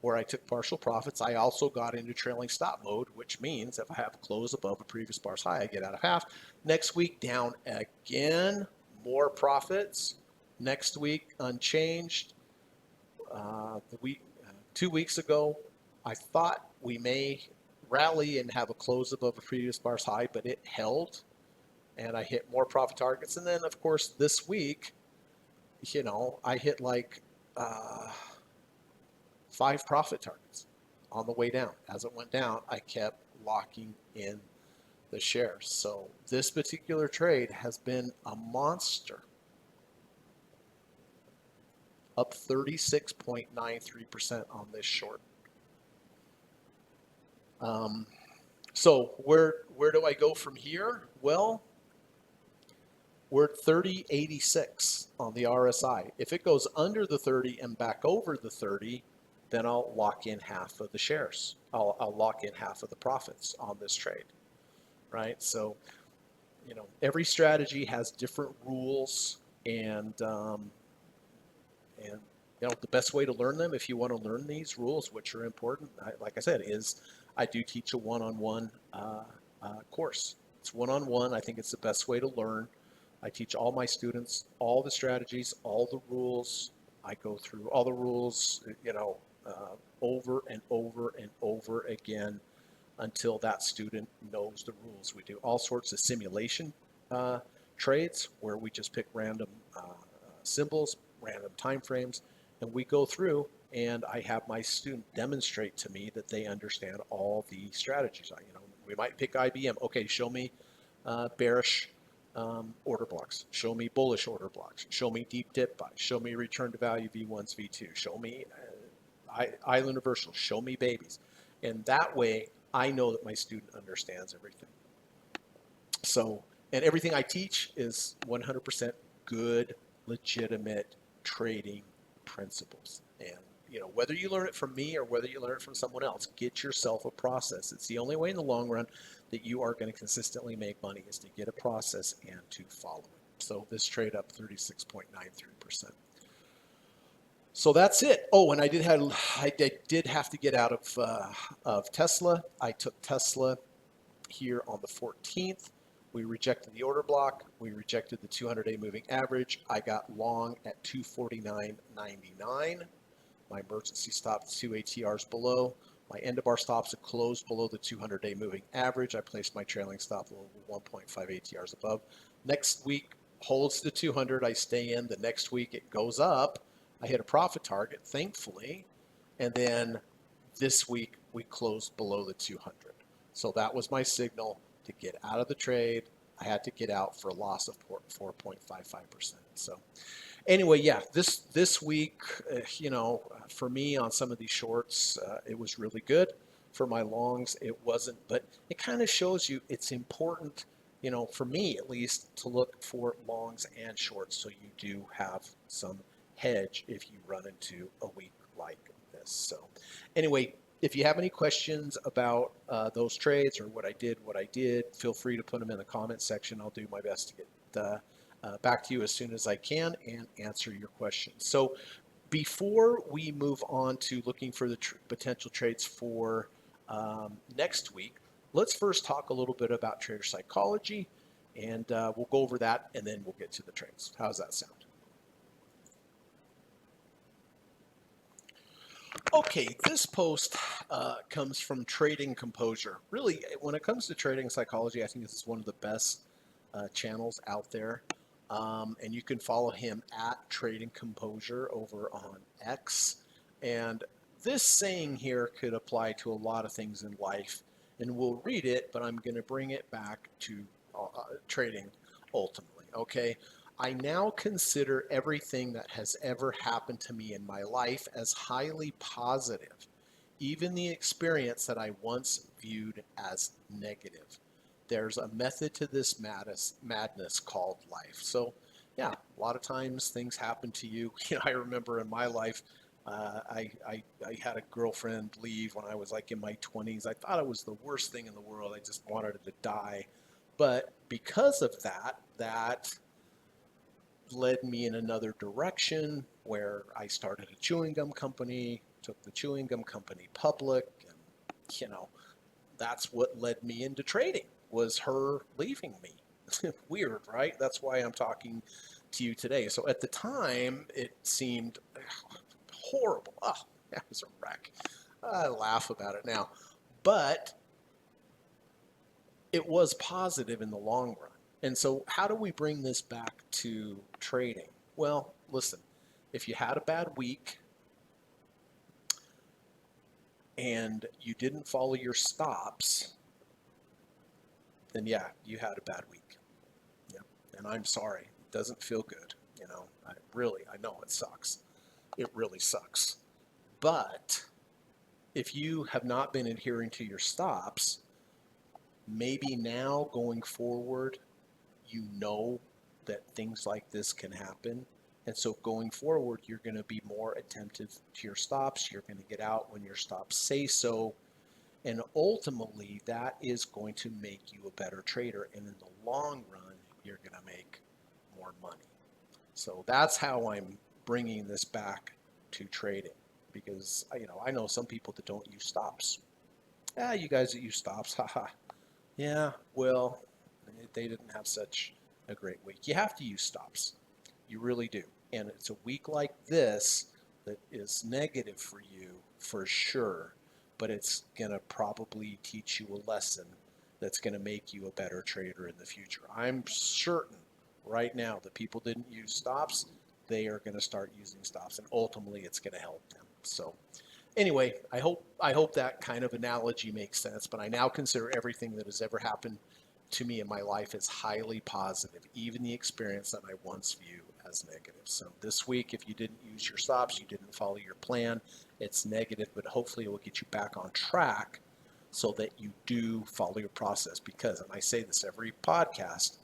where I took partial profits. I also got into trailing stop mode, which means if I have a close above a previous bar's high, I get out of half. Next week, down again, more profits. Next week, unchanged. The week 2 weeks ago, I thought we may rally and have a close above a previous bar's high, but it held, and I hit more profit targets. And then, of course, this week, I hit like 5 profit targets on the way down. As it went down, I kept locking in the shares. So this particular trade has been a monster, up 36.93% on this short. So where do I go from here? Well, we're at 30.86 on the RSI. If it goes under the 30 and back over the 30, then I'll lock in half of the shares. I'll lock in half of the profits on this trade, right? So, every strategy has different rules, and the best way to learn them, if you want to learn these rules, which are important, like I said, is I do teach a one-on-one course. It's one-on-one. I think it's the best way to learn. I teach all my students all the strategies, all the rules. I go through all the rules, over and over and over again until that student knows the rules. We do all sorts of simulation trades where we just pick random symbols, random time frames, and we go through, and I have my student demonstrate to me that they understand all the strategies. We might pick IBM. Okay, show me bearish order blocks. Show me bullish order blocks. Show me deep dip buys. Show me return to value V1s, V2. Show me Island Universal. Show me babies. And that way, I know that my student understands everything. So, and everything I teach is 100% good, legitimate trading principles. And whether you learn it from me or whether you learn it from someone else, get yourself a process. It's the only way in the long run that you are going to consistently make money, is to get a process and to follow it. So this trade up 36.93%. So that's it. Oh, and I did have to get out of Tesla. I took Tesla here on the 14th. We rejected the order block. We rejected the 200-day moving average. I got long at 249.99. My emergency stop is 2 ATRs below. My end of bar stops are closed below the 200-day moving average. I placed my trailing stop below 1.5 ATRs above. Next week holds the 200. I stay in. The next week it goes up. I hit a profit target, thankfully. And then this week we closed below the 200. So that was my signal to get out of the trade. I had to get out for a loss of 4.55%. So anyway, yeah, this week, for me on some of these shorts, it was really good. For my longs, it wasn't, but it kind of shows you it's important, for me at least, to look for longs and shorts so you do have some hedge if you run into a week like this. So anyway, if you have any questions about those trades or what I did, feel free to put them in the comment section. I'll do my best to get back to you as soon as I can and answer your questions. So before we move on to looking for the potential trades for next week, let's first talk a little bit about trader psychology, and we'll go over that, and then we'll get to the trades. How's that sound? Okay, this post comes from Trading Composure. Really, when it comes to trading psychology, I think this is one of the best channels out there. And you can follow him at Trading Composure over on X. And this saying here could apply to a lot of things in life. And we'll read it, but I'm going to bring it back to trading ultimately. Okay. I now consider everything that has ever happened to me in my life as highly positive, even the experience that I once viewed as negative. There's a method to this madness called life. So, yeah, a lot of times things happen to you. I remember in my life, I had a girlfriend leave when I was like in my 20s. I thought it was the worst thing in the world. I just wanted her to die. But because of that, that led me in another direction where I started a chewing gum company, took the chewing gum company public, and you know, that's what led me into trading was her leaving me. Weird, right? That's why I'm talking to you today. So at the time, it seemed horrible. Oh, that was a wreck. I laugh about it now. But it was positive in the long run. And so, how do we bring this back to trading? Well, listen, if you had a bad week and you didn't follow your stops, then yeah, you had a bad week. Yeah. And I'm sorry. It doesn't feel good. I know it sucks. It really sucks. But if you have not been adhering to your stops, maybe now going forward, you know that things like this can happen. And so going forward, you're going to be more attentive to your stops. You're going to get out when your stops say so. And ultimately, that is going to make you a better trader. And in the long run, you're going to make more money. So that's how I'm bringing this back to trading because I know some people that don't use stops. You guys that use stops, haha. Yeah, well, they didn't have such a great week. You have to use stops. You really do. And it's a week like this that is negative for you for sure, but it's going to probably teach you a lesson that's going to make you a better trader in the future. I'm certain right now that people didn't use stops, they are going to start using stops, and ultimately it's going to help them. So anyway, I hope that kind of analogy makes sense. But I now consider everything that has ever happened to me in my life as highly positive, even the experience that I once viewed as negative. So this week, if you didn't use your stops, you didn't follow your plan, it's negative, but hopefully it will get you back on track so that you do follow your process. Because, and I say this every podcast,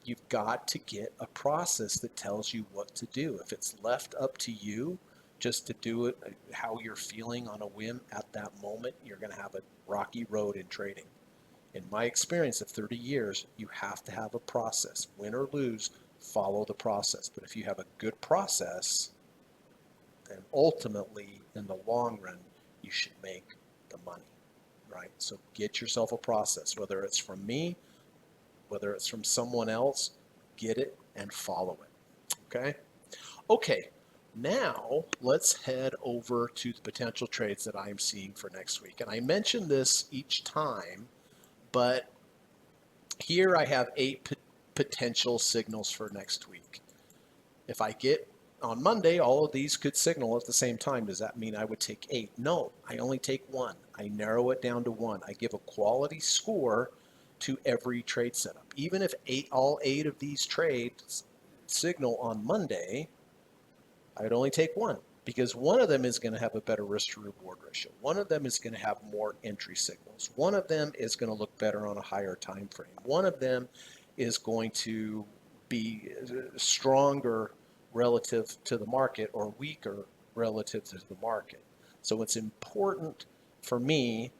you've got to get a process that tells you what to do. If it's left up to you just to do it how you're feeling on a whim at that moment, you're going to have a rocky road in trading. In my experience of 30 years, you have to have a process. Win or lose, follow the process. But if you have a good process, then ultimately, in the long run, you should make the money, right? So get yourself a process, whether it's from me, whether it's from someone else, get it and follow it. Okay? Okay, now let's head over to the potential trades that I'm seeing for next week. And I mention this each time, but here I have 8 potential signals for next week. If I get on Monday, all of these could signal at the same time. Does that mean I would take 8? No, I only take 1. I narrow it down to 1. I give a quality score to every trade setup. Even if all 8 of these trades signal on Monday, I would only take 1 because one of them is going to have a better risk to reward ratio. One of them is going to have more entry signals. One of them is going to look better on a higher time frame. One of them is going to be stronger relative to the market or weaker relative to the market. So it's important for me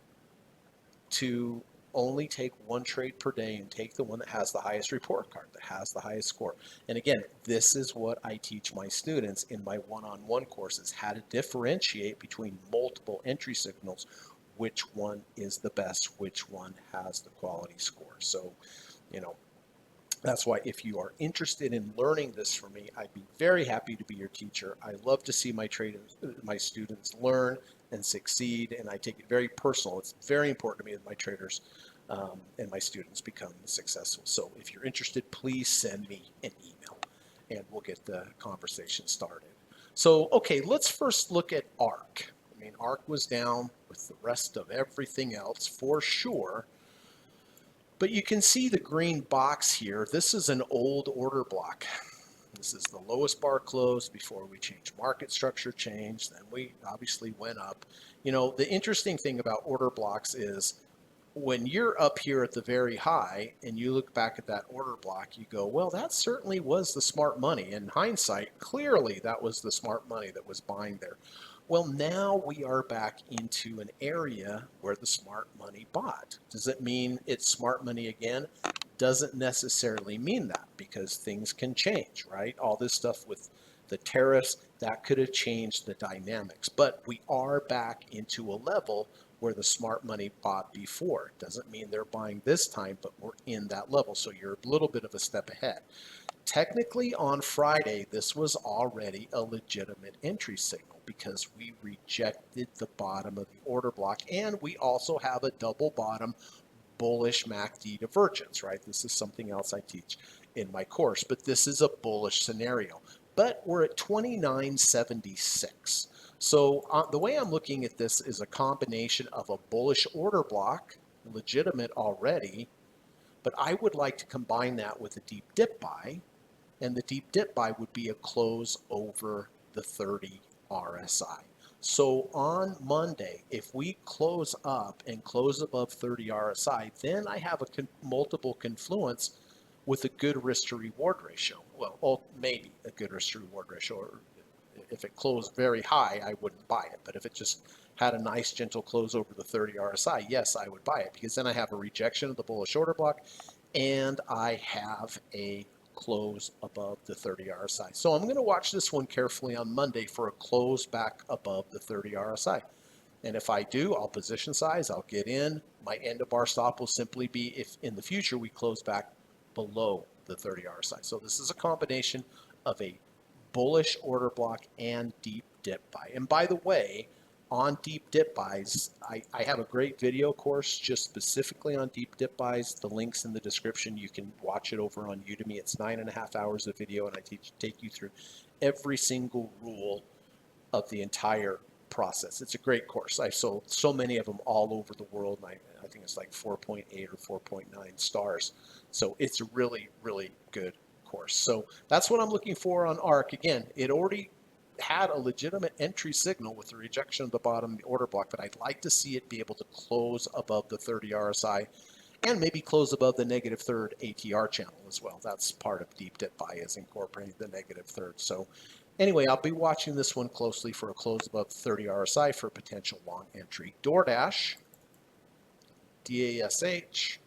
to only take 1 trade per day and take the one that has the highest report card, that has the highest score. And again, this is what I teach my students in my one-on-one courses, how to differentiate between multiple entry signals, which one is the best, which one has the quality score. So, that's why if you are interested in learning this from me, I'd be very happy to be your teacher. I love to see my students learn and succeed, and I take it very personal. It's very important to me that my traders and my students become successful. So if you're interested, please send me an email, and we'll get the conversation started. So, okay, let's first look at ARK. I mean, ARK was down with the rest of everything else for sure. But you can see the green box here. This is an old order block. This is the lowest bar close before we changed market structure change. Then we obviously went up. The interesting thing about order blocks is when you're up here at the very high and you look back at that order block, you go, well, that certainly was the smart money. In hindsight, clearly that was the smart money that was buying there. Well, now we are back into an area where the smart money bought. Does it mean it's smart money again? Doesn't necessarily mean that, because things can change, right? All this stuff with the tariffs, that could have changed the dynamics. But we are back into a level where the smart money bought before. Doesn't mean they're buying this time, but we're in that level. So you're a little bit of a step ahead. Technically, on Friday, this was already a legitimate entry signal because we rejected the bottom of the order block, and we also have a double bottom bullish MACD divergence, right? This is something else I teach in my course, but this is a bullish scenario. But we're at 29.76. So the way I'm looking at this is a combination of a bullish order block, legitimate already, but I would like to combine that with a deep dip buy, and the deep dip buy would be a close over the 30 RSI. So on Monday, if we close up and close above 30 RSI, then I have a multiple confluence with a good risk to reward ratio. Well, maybe a good risk to reward ratio. Or if it closed very high, I wouldn't buy it. But if it just had a nice gentle close over the 30 RSI, yes, I would buy it, because then I have a rejection of the bullish order block and I have a close above the 30 RSI. So I'm going to watch this one carefully on Monday for a close back above the 30 RSI. And if I do, I'll position size, I'll get in. My end of bar stop will simply be if in the future we close back below the 30 RSI. So this is a combination of a bullish order block and deep dip buy. And by the way, on deep dip buys, I have a great video course just specifically on deep dip buys. The link's in the description. You can watch it over on Udemy. It's 9.5 hours of video, and I take you through every single rule of the entire process. It's a great course. I've sold so many of them all over the world, and I think it's like 4.8 or 4.9 stars. So it's a really, really good course. So that's what I'm looking for on ARK. Again, it already had a legitimate entry signal with the rejection of the bottom of the order block, but I'd like to see it be able to close above the 30 RSI and maybe close above the negative third ATR channel as well. That's part of deep dip buy, is incorporating the negative third. So anyway, I'll be watching this one closely for a close above 30 RSI for potential long entry. DoorDash, DASH.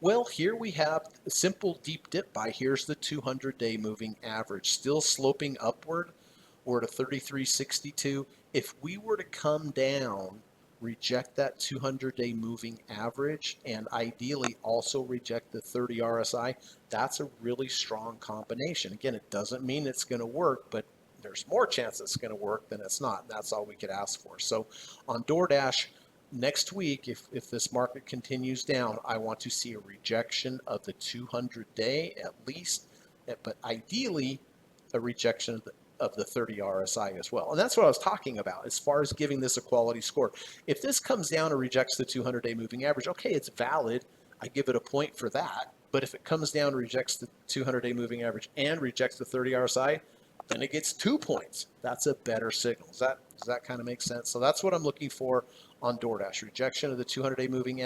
Well, here we have a simple deep dip buy. Here's the 200-day moving average, still sloping upward. We're at a 33.62. If we were to come down, reject that 200-day moving average, and ideally also reject the 30 RSI, that's a really strong combination. Again, it doesn't mean it's going to work, but there's more chance it's going to work than it's not. And that's all we could ask for. So on DoorDash, next week, if this market continues down, I want to see a rejection of the 200-day at least, but ideally a rejection of the 30 RSI as well. And that's what I was talking about as far as giving this a quality score. If this comes down and rejects the 200-day moving average, okay, it's valid. I give it a point for that. But if it comes down and rejects the 200-day moving average and rejects the 30 RSI, then it gets 2 points. That's a better signal. Does that kind of make sense? So that's what I'm looking for on DoorDash: rejection of the 200-day moving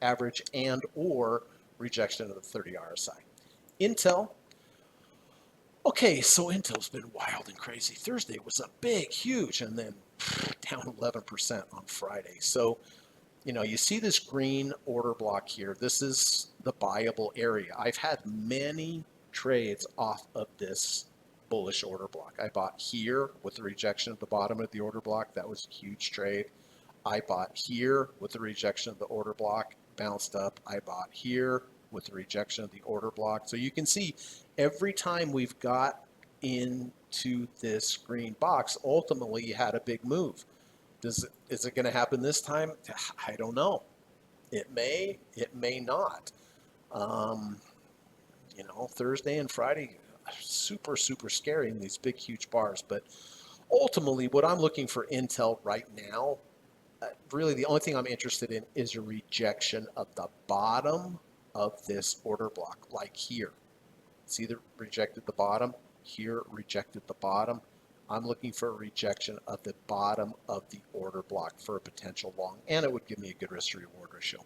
average and or rejection of the 30 RSI. Intel. Okay, so Intel's been wild and crazy. Thursday was a big, huge, and then down 11% on Friday. So, you see this green order block here. This is the buyable area. I've had many trades off of this bullish order block. I bought here with the rejection of the bottom of the order block. That was a huge trade. I bought here with the rejection of the order block, bounced up. I bought here with the rejection of the order block. So you can see every time we've got into this green box, ultimately you had a big move. Is it going to happen this time? I don't know. It may not. Thursday and Friday, super, super scary in these big, huge bars. But ultimately, what I'm looking for Intel right now, really the only thing I'm interested in is a rejection of the bottom of this order block, like here. See, the rejected the bottom, here rejected the bottom. I'm looking for a rejection of the bottom of the order block for a potential long, and it would give me a good risk to reward ratio.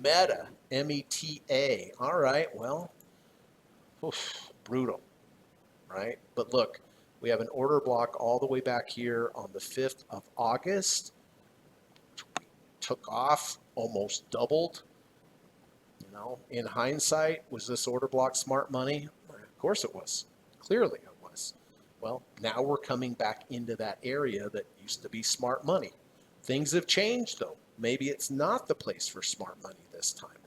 Meta, META. All right, well, brutal, right? But look, we have an order block all the way back here on the 5th of August. Took off, almost doubled. You know, in hindsight, was this order block smart money? Of course it was. Clearly it was. Well, now we're coming back into that area that used to be smart money. Things have changed though. Maybe it's not the place for smart money this time,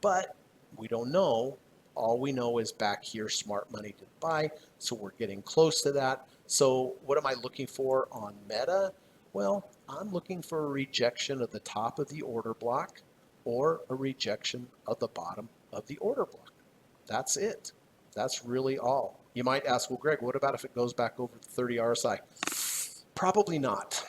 but we don't know. All we know is back here, smart money did buy, so we're getting close to that. So what am I looking for on Meta? Well, I'm looking for a rejection of the top of the order block or a rejection of the bottom of the order block. That's it. That's really all. You might ask, well, Greg, what about if it goes back over the 30 RSI? Probably not.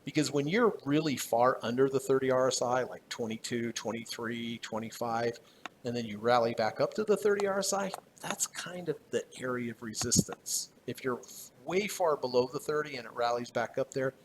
Because when you're really far under the 30 RSI, like 22, 23, 25, and then you rally back up to the 30 RSI, that's kind of the area of resistance. If you're way far below the 30 and it rallies back up there,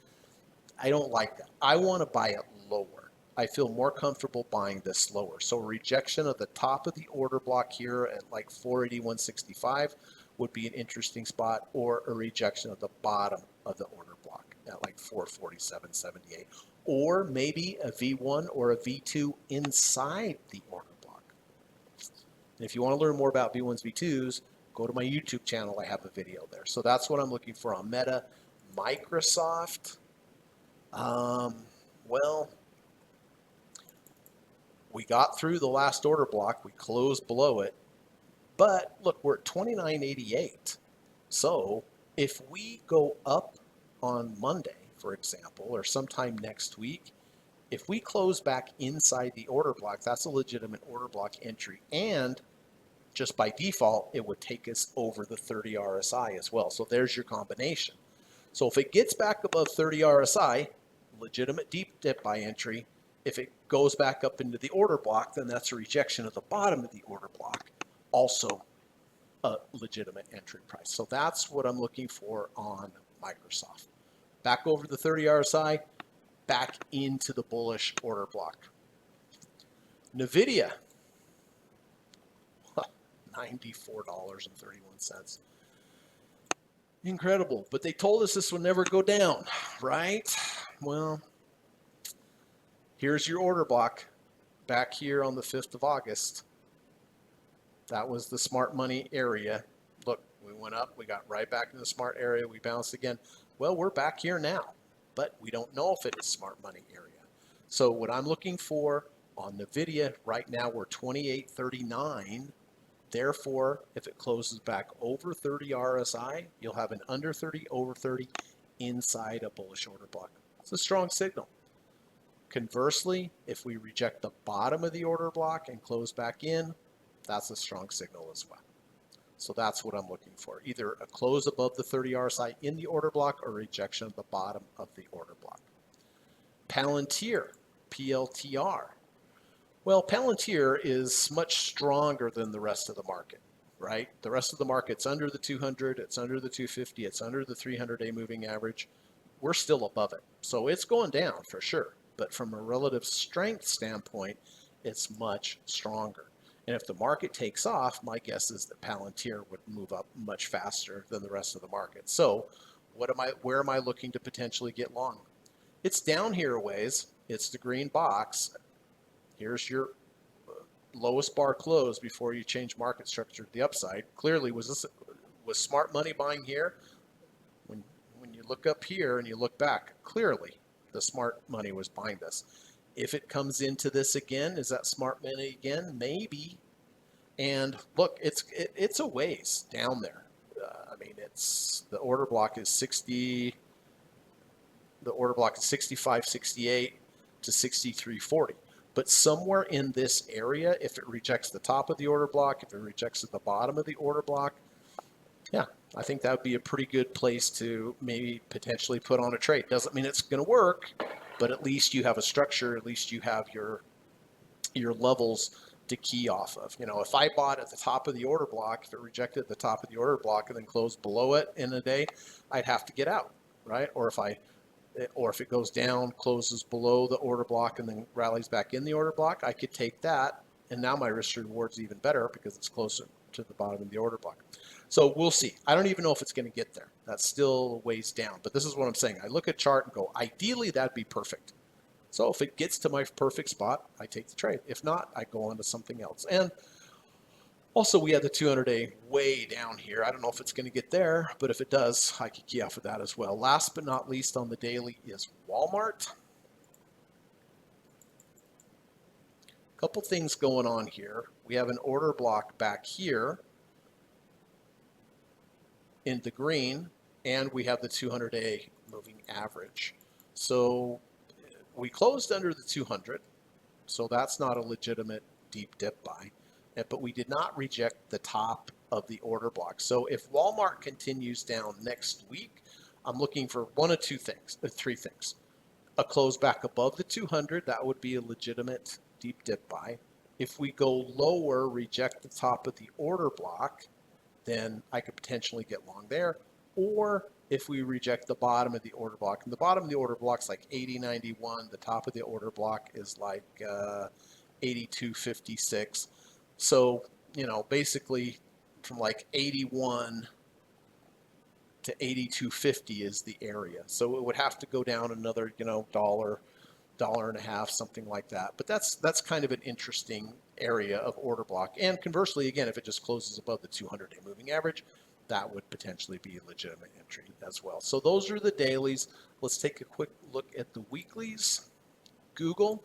I don't like that. I want to buy it lower. I feel more comfortable buying this lower. So rejection of the top of the order block here at like 481.65 would be an interesting spot, or a rejection of the bottom of the order block at like 447.78, or maybe a V1 or a V2 inside the order block. And if you want to learn more about V1s, V2s, go to my YouTube channel. I have a video there. So that's what I'm looking for on Meta. Microsoft, well, we got through the last order block. We closed below it. But look, we're at 29.88. So if we go up on Monday, for example, or sometime next week, if we close back inside the order block, that's a legitimate order block entry. And just by default, it would take us over the 30 RSI as well. So there's your combination. So if it gets back above 30 RSI, legitimate deep dip buy entry. If it goes back up into the order block, then that's a rejection of the bottom of the order block. Also a legitimate entry price. So that's what I'm looking for on Microsoft. Back over the 30 RSI, back into the bullish order block. NVIDIA, $94.31. Incredible, but they told us this would never go down, right? Well, here's your order block back here on the 5th of August. That was the smart money area. Look, we went up, we got right back in the smart area, we bounced again. Well, we're back here now, but we don't know if it is smart money area. So what I'm looking for on NVIDIA right now, we're 28.39. Therefore, if it closes back over 30 RSI, you'll have an under 30, over 30 inside a bullish order block. It's a strong signal. Conversely, if we reject the bottom of the order block and close back in, that's a strong signal as well. So that's what I'm looking for. Either a close above the 30 RSI in the order block or rejection of the bottom of the order block. Palantir, PLTR. Well, Palantir is much stronger than the rest of the market, right? The rest of the market's under the 200, it's under the 250, it's under the 300-day moving average. We're still above it. So it's going down for sure. But from a relative strength standpoint, it's much stronger. And if the market takes off, my guess is that Palantir would move up much faster than the rest of the market. So where am I looking to potentially get long? It's down here a ways. It's the green box. Here's your lowest bar close before you change market structure to the upside. Clearly, was smart money buying here? When you look up here and you look back, clearly the smart money was buying this. If it comes into this again, is that smart money again? Maybe. And look, it's a ways down there. I mean, it's the order block is 60. The order block is 65.68 to 63.40. But somewhere in this area, if it rejects the top of the order block, if it rejects at the bottom of the order block, yeah, I think that would be a pretty good place to maybe potentially put on a trade. Doesn't mean it's going to work, but at least you have a structure. At least you have your levels to key off of. You know, if I bought at the top of the order block, if it rejected at the top of the order block and then closed below it in a day, I'd have to get out, right? Or if it goes down, closes below the order block and then rallies back in the order block, I could take that. And now my risk reward is even better because it's closer to the bottom of the order block. So we'll see. I don't even know if it's going to get there. That's still ways down. But this is what I'm saying. I look at chart and go, ideally, that'd be perfect. So if it gets to my perfect spot, I take the trade. If not, I go on to something else. And also, we had the 200-day way down here. I don't know if it's going to get there, but if it does, I could key off of that as well. Last but not least on the daily is Walmart. A couple things going on here. We have an order block back here in the green, and we have the 200-day moving average. So we closed under the 200, so that's not a legitimate deep dip buy. But we did not reject the top of the order block. So if Walmart continues down next week, I'm looking for three things. A close back above the 200, that would be a legitimate deep dip buy. If we go lower, reject the top of the order block, then I could potentially get long there. Or if we reject the bottom of the order block, and the bottom of the order block is like 80.91, the top of the order block is like 82.56. So, you know, basically from like 81 to 82.50 is the area. So it would have to go down another, dollar and a half, something like that. But that's kind of an interesting area of order block. And conversely, again, if it just closes above the 200-day moving average, that would potentially be a legitimate entry as well. So those are the dailies. Let's take a quick look at the weeklies. Google.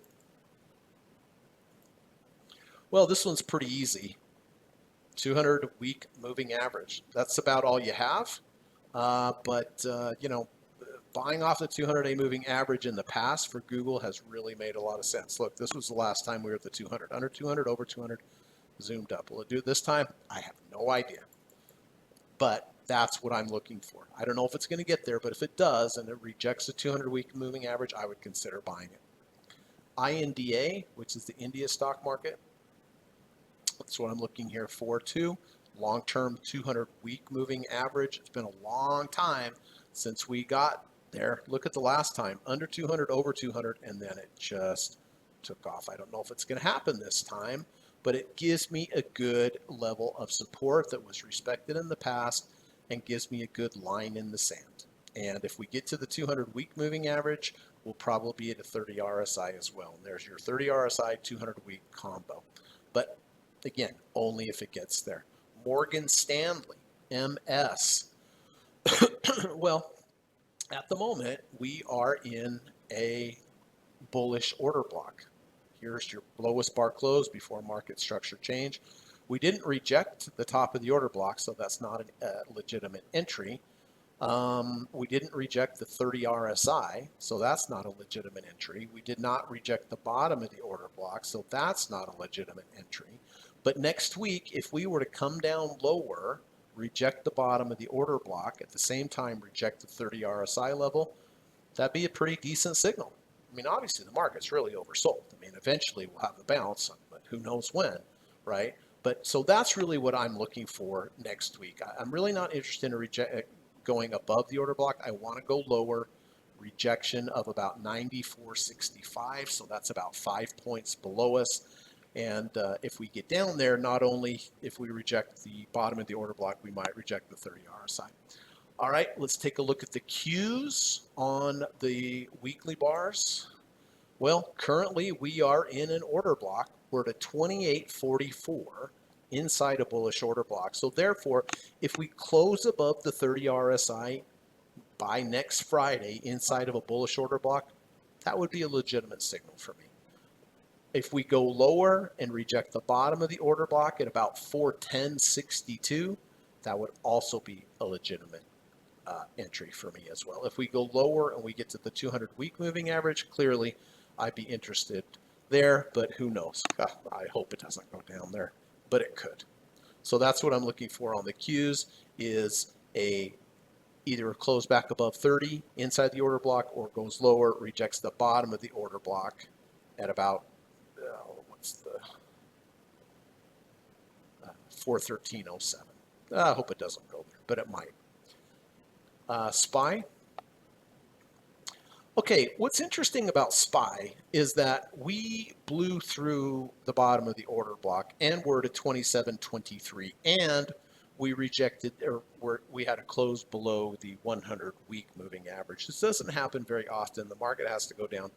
Well, this one's pretty easy. 200-week moving average. That's about all you have. But buying off the 200-day moving average in the past for Google has really made a lot of sense. Look, this was the last time we were at the 200. Under 200, over 200, zoomed up. Will it do it this time? I have no idea. But that's what I'm looking for. I don't know if it's going to get there, but if it does and it rejects the 200-week moving average, I would consider buying it. INDA, which is the India stock market, that's what I'm looking here for too. Long-term 200-week moving average. It's been a long time since we got there. Look at the last time, under 200, over 200, and then it just took off. I don't know if it's going to happen this time, but it gives me a good level of support that was respected in the past and gives me a good line in the sand. And if we get to the 200-week moving average, we'll probably be at a 30 RSI as well. And there's your 30 RSI, 200-week combo. But again, only if it gets there. Morgan Stanley, MS. Well, at the moment, we are in a bullish order block. Here's your lowest bar close before market structure change. We didn't reject the top of the order block, so that's not a legitimate entry. We didn't reject the 30 RSI, so that's not a legitimate entry. We did not reject the bottom of the order block, so that's not a legitimate entry. But next week, if we were to come down lower, reject the bottom of the order block, at the same time reject the 30 RSI level, that'd be a pretty decent signal. I mean, obviously the market's really oversold. I mean, eventually we'll have a bounce, but who knows when, right? But so that's really what I'm looking for next week. I'm really not interested in going above the order block. I want to go lower. Rejection of about 94.65, so that's about 5 points below us. And if we get down there, not only if we reject the bottom of the order block, we might reject the 30 RSI. All right, let's take a look at the Qs on the weekly bars. Well, currently we are in an order block. We're at a 28.44 inside a bullish order block. So therefore, if we close above the 30 RSI by next Friday inside of a bullish order block, that would be a legitimate signal for me. If we go lower and reject the bottom of the order block at about 410.62, that would also be a legitimate entry for me as well. If we go lower and we get to the 200-week moving average, clearly I'd be interested there, but who knows? I hope it doesn't go down there, but it could. So that's what I'm looking for on the Qs, is either a close back above 30 inside the order block, or goes lower, rejects the bottom of the order block at about 413.07. I hope it doesn't go there, but it might. SPY. Okay, what's interesting about SPY is that we blew through the bottom of the order block and we're at 27.23, and we rejected, or we had a close below the 100-week moving average. This doesn't happen very often. The market has to go down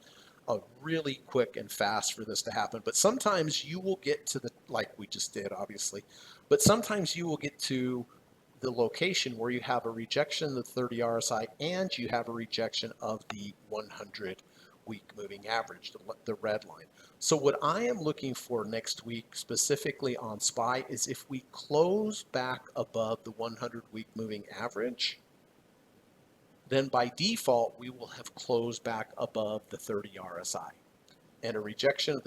really quick and fast for this to happen. But sometimes you will get to the, like we just did, obviously, but sometimes you will get to the location where you have a rejection of the 30 RSI and you have a rejection of the 100-week moving average, the red line. So what I am looking for next week, specifically on SPY, is if we close back above the 100-week moving average, then by default, we will have closed back above the 30 RSI. And a rejection of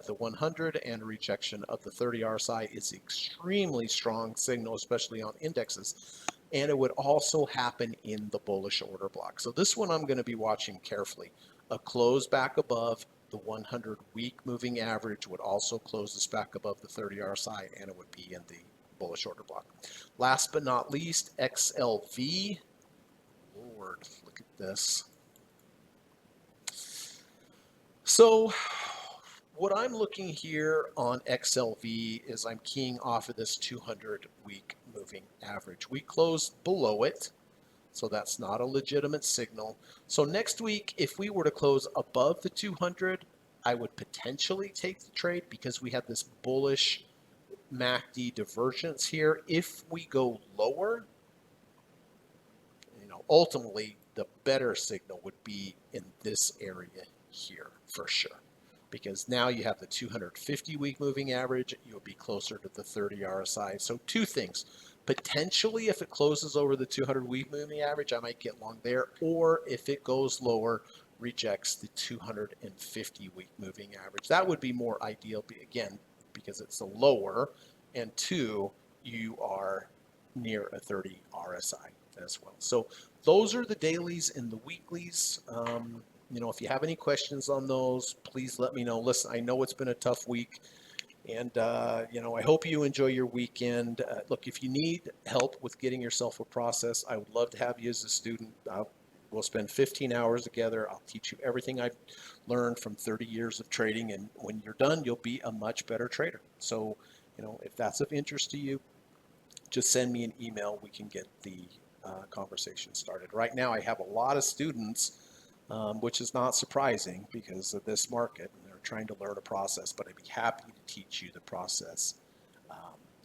the 100 and a rejection of the 30 RSI is extremely strong signal, especially on indexes. And it would also happen in the bullish order block. So this one I'm going to be watching carefully. A close back above the 100-week moving average would also close us back above the 30 RSI, and it would be in the bullish order block. Last but not least, XLV. Lord, look at this. So what I'm looking here on XLV is I'm keying off of this 200-week moving average. We closed below it, so that's not a legitimate signal. So next week, if we were to close above the 200, I would potentially take the trade because we have this bullish MACD divergence here. If we go lower, ultimately the better signal would be in this area here for sure, because now you have the 250-week moving average, you'll be closer to the 30 RSI. So two things: potentially if it closes over the 200-week moving average, I might get long there, or if it goes lower, rejects the 250-week moving average. That would be more ideal, again, because it's a lower, and two, you are near a 30 RSI as well. So those are the dailies and the weeklies. If you have any questions on those, please let me know. Listen, I know it's been a tough week, and I hope you enjoy your weekend. Look, if you need help with getting yourself a process, I would love to have you as a student. We'll spend 15 hours together. I'll teach you everything I've learned from 30 years of trading, and when you're done, you'll be a much better trader. So, if that's of interest to you, just send me an email. We can get the conversation started. Right now, I have a lot of students, which is not surprising because of this market, and they're trying to learn a process, but I'd be happy to teach you the process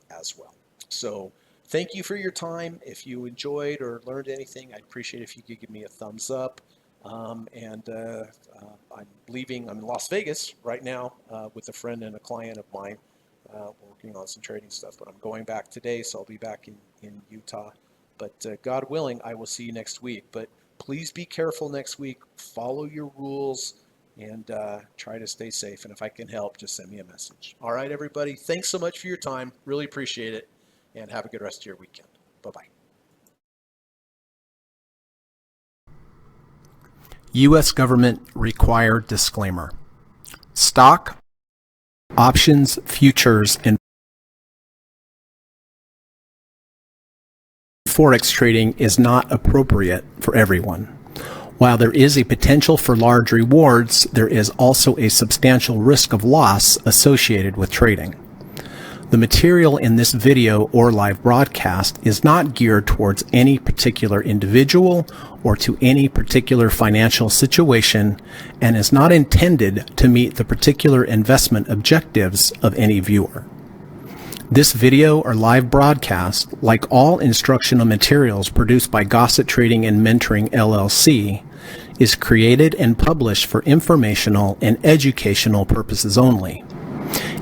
as well. So thank you for your time. If you enjoyed or learned anything, I'd appreciate if you could give me a thumbs up. I'm leaving. I'm in Las Vegas right now with a friend and a client of mine, working on some trading stuff, but I'm going back today, so I'll be back in Utah. But God willing, I will see you next week. But please be careful next week. Follow your rules and try to stay safe. And if I can help, just send me a message. All right, everybody. Thanks so much for your time. Really appreciate it. And have a good rest of your weekend. Bye-bye. U.S. government required disclaimer. Stock, options, futures, and Forex trading is not appropriate for everyone. While there is a potential for large rewards, there is also a substantial risk of loss associated with trading. The material in this video or live broadcast is not geared towards any particular individual or to any particular financial situation and is not intended to meet the particular investment objectives of any viewer. This video or live broadcast, like all instructional materials produced by Gossett Trading and Mentoring LLC, is created and published for informational and educational purposes only.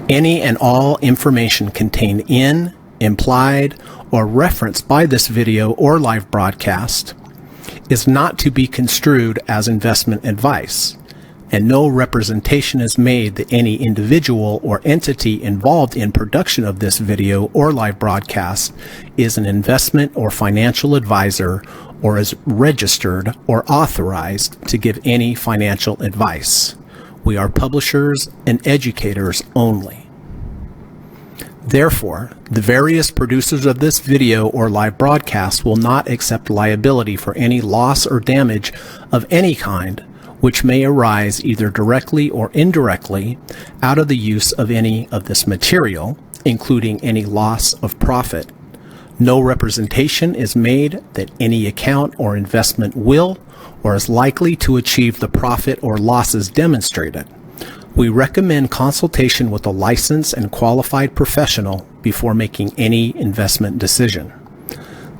Any and all information contained in, implied, or referenced by this video or live broadcast is not to be construed as investment advice, and no representation is made that any individual or entity involved in production of this video or live broadcast is an investment or financial advisor or is registered or authorized to give any financial advice. We are publishers and educators only. Therefore, the various producers of this video or live broadcast will not accept liability for any loss or damage of any kind which may arise either directly or indirectly out of the use of any of this material, including any loss of profit. No representation is made that any account or investment will or is likely to achieve the profit or losses demonstrated. We recommend consultation with a licensed and qualified professional before making any investment decision.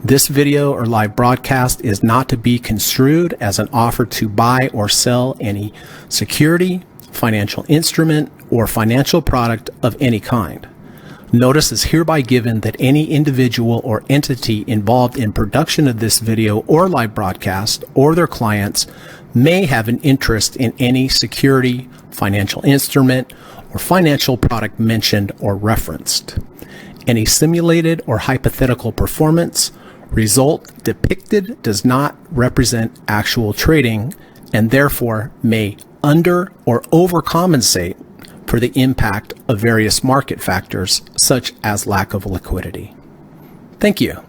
This video or live broadcast is not to be construed as an offer to buy or sell any security, financial instrument, or financial product of any kind. Notice is hereby given that any individual or entity involved in production of this video or live broadcast or their clients may have an interest in any security, financial instrument, or financial product mentioned or referenced. Any simulated or hypothetical performance result depicted does not represent actual trading and therefore may under or overcompensate for the impact of various market factors such as lack of liquidity. Thank you.